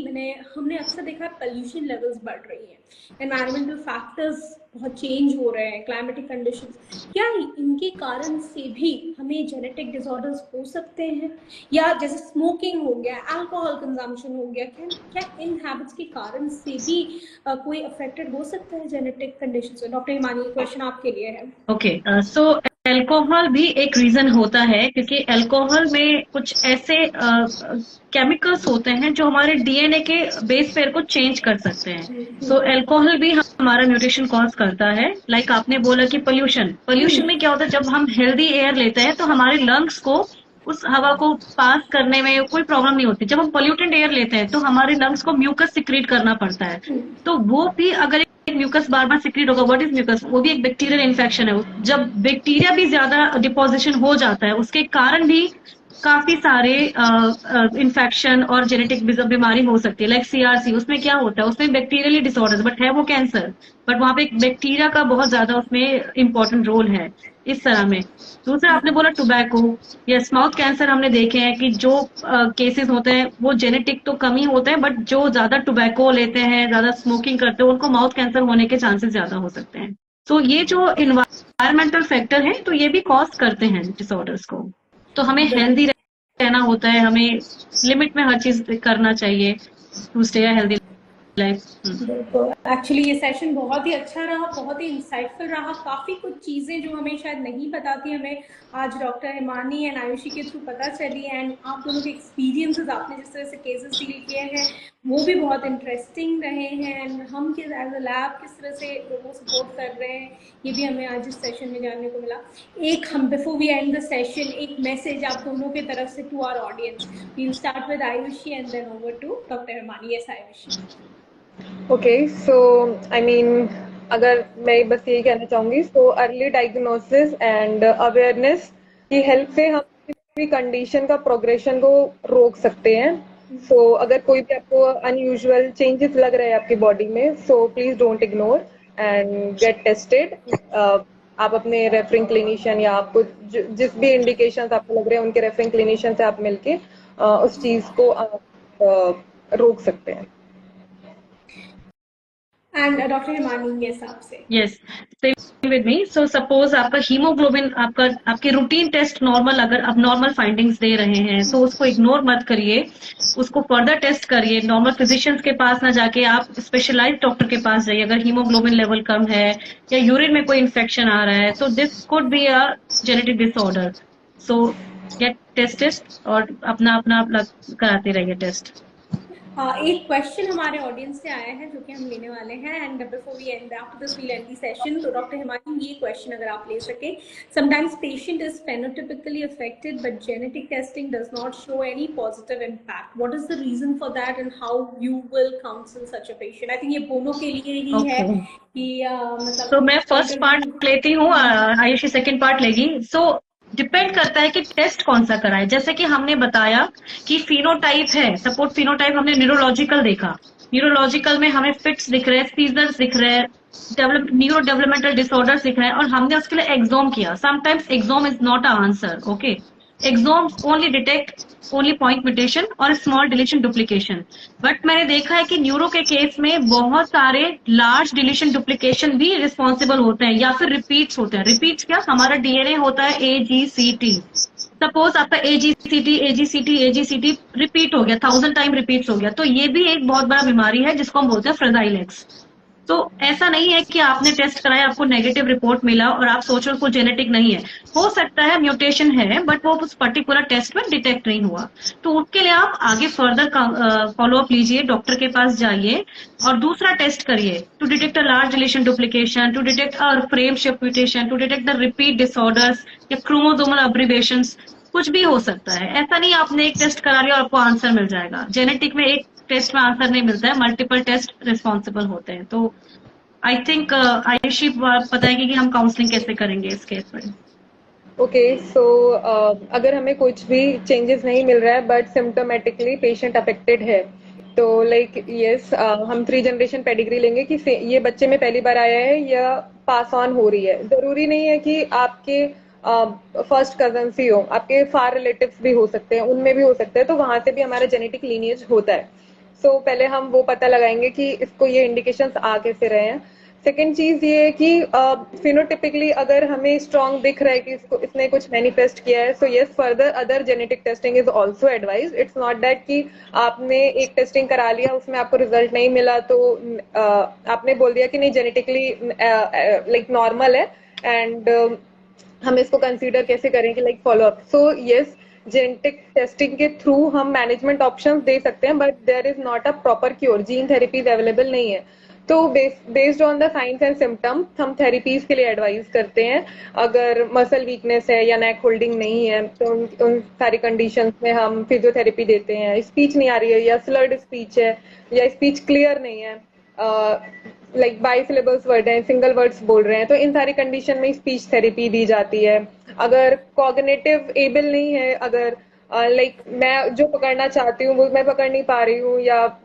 हमने अक्सर देखा पोल्यूशन लेवल्स बढ़ रही है, एनवायरमेंटल फैक्टर्स बहुत चेंज हो रहे हैं, क्लाइमेटिक कंडीशंस, क्या इनके कारण से भी हमें जेनेटिक डिसऑर्डर्स हो सकते हैं? या जैसे स्मोकिंग हो गया, अल्कोहल कंजम्पशन हो गया, क्या इन हैबिट्स के कारण से भी कोई अफेक्टेड हो सकता है जेनेटिक कंडीशन से? डॉक्टर हिमानी, क्वेश्चन आपके लिए है। ओके, सो अल्कोहल भी एक रीजन होता है, क्योंकि अल्कोहल में कुछ ऐसे केमिकल्स होते हैं जो हमारे डीएनए के बेस पेयर को चेंज कर सकते हैं। सो अल्कोहल भी हमारा म्यूटेशन कॉज करता है। लाइक आपने बोला कि पोल्यूशन में क्या होता है, जब हम हेल्दी एयर लेते हैं तो हमारे लंग्स को उस हवा को पास करने में कोई प्रॉब्लम नहीं होती। जब हम पोल्यूटेड एयर लेते हैं तो हमारे लंग्स को म्यूकस सिक्रीट करना पड़ता है, तो वो भी अगर म्यूकस बार बार सिक्रीट होगा, व्हाट इज म्यूकस? वो भी एक बैक्टीरियल इन्फेक्शन है। जब बैक्टीरिया भी ज्यादा डिपोजिशन हो जाता है उसके कारण भी काफी सारे इन्फेक्शन और जेनेटिक बीमारी हो सकती है, लाइक सीआरसी। उसमें क्या होता है, उसमें बैक्टीरियली डिसऑर्डर, बट है वो कैंसर, बट वहां पे एक बैक्टीरिया का बहुत ज्यादा उसमें इम्पोर्टेंट रोल है इस तरह में। दूसरा आपने बोला टोबैको या माउथ कैंसर, हमने देखे हैं कि जो केसेस होते हैं वो जेनेटिक तो कम ही होते हैं, बट जो ज्यादा टोबैको लेते हैं, ज्यादा स्मोकिंग करते हैं, उनको माउथ कैंसर होने के चांसेस ज्यादा हो सकते हैं। तो ये जो इन्वायरमेंटल फैक्टर है, तो ये भी कॉज करते हैं डिसऑर्डर्स को। तो हमें हेल्दी रहना होता है, हमें लिमिट में हर चीज करना चाहिए to stay a healthy life. बिल्कुल, एक्चुअली ये सेशन बहुत ही अच्छा रहा, बहुत ही इंसाइटफुल रहा। काफ़ी कुछ चीज़ें जो हमें शायद नहीं पता थी, हमें आज डॉक्टर हिमानी एंड आयुषी के थ्रू पता चली। एंड आप दोनों के एक्सपीरियंसेस, आपने जिस तरह से केसेस डील किए हैं, वो भी बहुत इंटरेस्टिंग रहे हैं। एंड हम किस एज अ लैब किस तरह से लोगों को सपोर्ट कर रहे हैं, ये भी हमें आज इस सेशन में जानने को मिला। एक हम before we end the session, एक मैसेज आप दोनों की तरफ से to our audience. We will start with Ayushi and then over to doctor Himani. Yes Ayushi. Okay, so I mean अगर मैं बस यही कहना चाहूंगी, सो अर्ली डायग्नोसिस एंड अवेयरनेस की हेल्प से हम किसी भी कंडीशन का प्रोग्रेशन को रोक सकते हैं। सो अगर कोई भी आपको अनयूजुअल चेंजेस लग रहे हैं आपकी बॉडी में, so please don't ignore and get tested. आप अपने रेफरिंग क्लिनिशियन या आपको जिस भी इंडिकेशंस आपको लग रहे हैं उनके रेफरिंग क्लिनिशियन से आप मिलके उस चीज को रोक सकते हैं। एंड डॉक्टर हिमानी, यस आपसे। Yes, same with me. So suppose आपका हीमोग्लोबिन, आपके रूटीन टेस्ट नॉर्मल, अगर आप नॉर्मल फाइंडिंग्स दे रहे हैं तो उसको इग्नोर मत करिए, उसको फर्दर टेस्ट करिए। नॉर्मल फिजिशियंस के पास ना जाके आप स्पेशलाइज्ड डॉक्टर के पास जाइए अगर हीमोग्लोबिन लेवल कम है या यूरिन में कोई इन्फेक्शन आ रहा है, तो this could be a genetic disorder. So get tested और अपना कराते रहिए टेस्ट। एक क्वेश्चन हमारे ऑडियंस से आया है जो कि हम लेने वाले हैं, and before we end after this we'll end the session. तो डॉक्टर हिमानी, ये क्वेश्चन अगर आप ले सके, sometimes patient is phenotypically affected but genetic testing does not show any positive impact, what is the reason for that and how you will counsel such a patient? I think ये दोनों के लिए ही है कि मतलब तो मैं फर्स्ट पार्ट लेती हूँ, आयुषी सेकंड पार्ट लेगी। सो डिपेंड करता है कि टेस्ट कौन सा कराए। जैसे कि हमने बताया कि फिनोटाइप है, सपोज फिनोटाइप हमने न्यूरोलॉजिकल देखा, न्यूरोलॉजिकल में हमें फिट्स दिख रहे हैं, सीजर्स दिख रहे हैं, न्यूरो डेवलपमेंटल डिसऑर्डर्स दिख रहे हैं, और हमने उसके लिए एक्सोम किया। Sometimes exome is not a answer, okay. Exome only detect only point mutation और स्मॉल डिलीशन डुप्लीकेशन। बट मैंने देखा है कि न्यूरो के केस में बहुत सारे लार्ज डिलीशन डुप्लीकेशन भी रिस्पॉन्सिबल होते हैं, या फिर रिपीट्स होते हैं। रिपीट्स क्या, हमारा डीएनए होता है AGCT। सपोज आपका AGCT रिपीट हो गया, 1000 टाइम रिपीट्स हो गया, तो ये भी एक बहुत बड़ा बीमारी है जिसको हम बोलते हैं फ्रेजाइल एक्स। तो ऐसा नहीं है कि आपने टेस्ट कराया, आपको नेगेटिव रिपोर्ट मिला और आप सोच रहे हो जेनेटिक नहीं है। हो सकता है म्यूटेशन है, बट वो उस पर्टिकुलर टेस्ट में डिटेक्ट नहीं हुआ। तो उसके लिए आप आगे फर्दर फॉलोअप लीजिए, डॉक्टर के पास जाइए और दूसरा टेस्ट करिए to detect a large deletion duplication, to detect a frame shift mutation, to detect the repeat disorders या क्रोमोसोमल अब्रिवेशंस। कुछ भी हो सकता है, ऐसा नहीं आपने एक टेस्ट करा लिया और आपको आंसर मिल जाएगा। जेनेटिक में एक टेस्ट में आंसर नहीं मिलता है, मल्टीपल टेस्ट रिस्पॉन्सिबल होते हैं। तो आई थिंक आयुषी बताएगी कि हम काउंसलिंग कैसे करेंगे इस केस में। ओके, सो अगर हमें कुछ भी चेंजेस नहीं मिल रहा है बट सिम्टोमेटिकली पेशेंट अफेक्टेड है, तो लाइक यस, हम 3 जनरेशन पेडिग्री लेंगे कि ये बच्चे में पहली बार आया है या पास ऑन हो रही है। जरूरी नहीं है कि आपके फर्स्ट कजन ही हो, आपके फार रिलेटिव्स भी हो सकते हैं, उनमें भी हो सकता है, तो वहां से भी हमारा जेनेटिक लीनिएज होता है। सो पहले हम वो पता लगाएंगे कि इसको ये इंडिकेशंस आ कैसे रहे हैं। सेकेंड चीज ये है कि फिनोटिपिकली अगर हमें स्ट्रॉन्ग दिख रहा है कि इसने कुछ मैनिफेस्ट किया है, so yes, further other genetic testing is also advised. It's not that कि आपने एक टेस्टिंग करा लिया, उसमें आपको रिजल्ट नहीं मिला तो आपने बोल दिया कि नहीं जेनेटिकली लाइक नॉर्मल है, एंड हम इसको कंसीडर कैसे करें कि like follow up. So yes, genetic testing के थ्रू हम मैनेजमेंट ऑप्शंस दे सकते हैं, but there is not a proper cure. Gene therapies available नहीं है, तो based on the science and symptoms हम थेरेपीज के लिए एडवाइस करते हैं। अगर मसल वीकनेस है या नेक होल्डिंग नहीं है, तो उन सारी कंडीशंस में हम फिजियोथेरेपी देते हैं। स्पीच नहीं आ रही है या स्लर्ड स्पीच है या स्पीच क्लियर नहीं है, लाइक बाईसिलेबल्स वर्ड हैं, सिंगल वर्ड्स बोल रहे हैं, तो इन सारी कंडीशन में स्पीच थेरेपी दी जाती है। अगर कॉग्निटिव एबल नहीं है, अगर लाइक मैं जो पकड़ना चाहती हूँ वो मैं पकड़ नहीं पा रही हूँ, या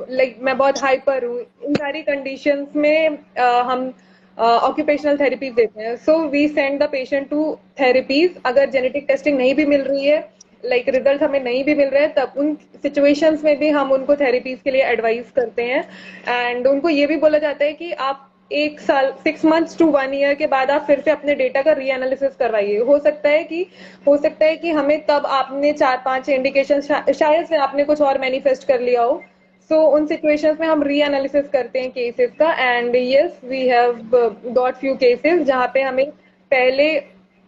लाइक मैं बहुत हाइपर हूँ, इन सारी कंडीशंस में हम ऑक्यूपेशनल थेरेपीज देते हैं. So we send the patient to therapies. अगर जेनेटिक टेस्टिंग नहीं भी मिल रही है, लाइक रिजल्ट हमें नहीं भी मिल रहे हैं, तब उन सिचुएशंस में भी हम उनको थेरेपीज के लिए एडवाइस करते हैं. एंड उनको ये भी बोला जाता है कि आप 1 साल 6 months to 1 year के बाद आप फिर से अपने डेटा का रीएनालिसिस करवाइए. हो सकता है कि हमें तब आपने 4-5 इंडिकेशन शायद से आपने कुछ और मैनिफेस्ट कर लिया हो. सो उन सिचुएशंस में हम रीएनालिसिस करते हैं केसेस का. And yes, we have got few cases जहाँ पे हमें पहले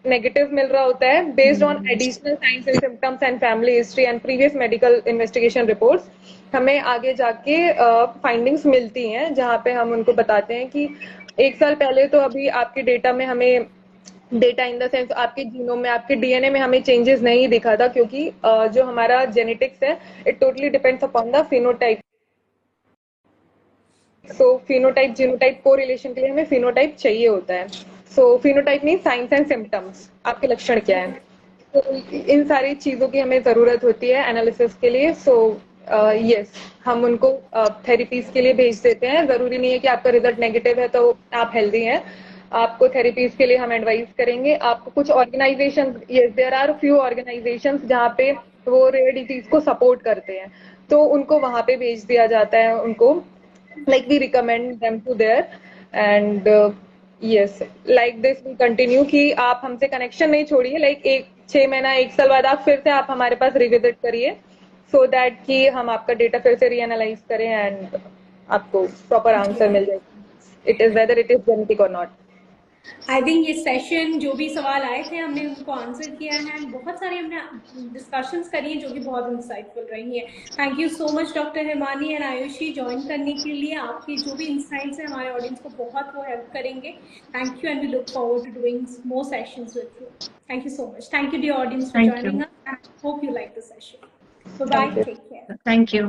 नेगेटिव मिल रहा होता है based on additional science and symptoms and family history and previous medical investigation reports. हमें आगे जाके फाइंडिंग्स मिलती हैं जहाँ पे हम उनको बताते हैं कि 1 साल पहले तो अभी आपके डेटा में हमें डेटा इन द सेंस आपके जीनोम में, आपके डीएनए में हमें चेंजेस नहीं दिखा था, क्योंकि जो हमारा जेनेटिक्स है it totally depends upon the phenotype. So phenotype genotype को रिलेशन के लिए हमें फिनोटाइप चाहिए होता है. So phenotype mean signs and symptoms, आपके लक्षण क्या है. तो इन सारी चीजों की हमें जरूरत होती है एनालिसिस के लिए. सो यस, हम उनको थेरेपीज के लिए भेज देते हैं. जरूरी नहीं है कि आपका रिजल्ट नेगेटिव है तो आप हेल्दी हैं. आपको थेरेपीज के लिए हम एडवाइस करेंगे. आपको कुछ organisation, yes there are few organisations जहाँ पे वो रेयर डिजीज को सपोर्ट करते हैं, तो उनको वहां पे भेज दिया जाता है. उनको like we recommend them to there. And yes, like this we continue कि आप हमसे कनेक्शन नहीं छोड़िए. लाइक 6 महीना 1 साल बाद आप फिर से आप हमारे पास रिविजिट करिए, सो दैट कि हम आपका डेटा फिर से रीएनालाइज करें एंड आपको प्रॉपर आंसर मिल जाए. It is whether it is genetic और नॉट. आई थिंक ये सेशन जो भी सवाल आए थे हमने उनको आंसर किया है. बहुत सारी हमने डिस्कशंस करी हैं जो कि बहुत इंसाइटफुल रही हैं. Thank you so much doctor Himani and Ayushi join करने के लिए. आपके जो भी इंसाइट्स हैं हमारे ऑडियंस को बहुत वो हेल्प करेंगे. Thank you and we look forward to doing more sessions with you. Thank you so much. Thank you dear audience for joining us. I hope you like the session. Bye bye. Take care. Thank you.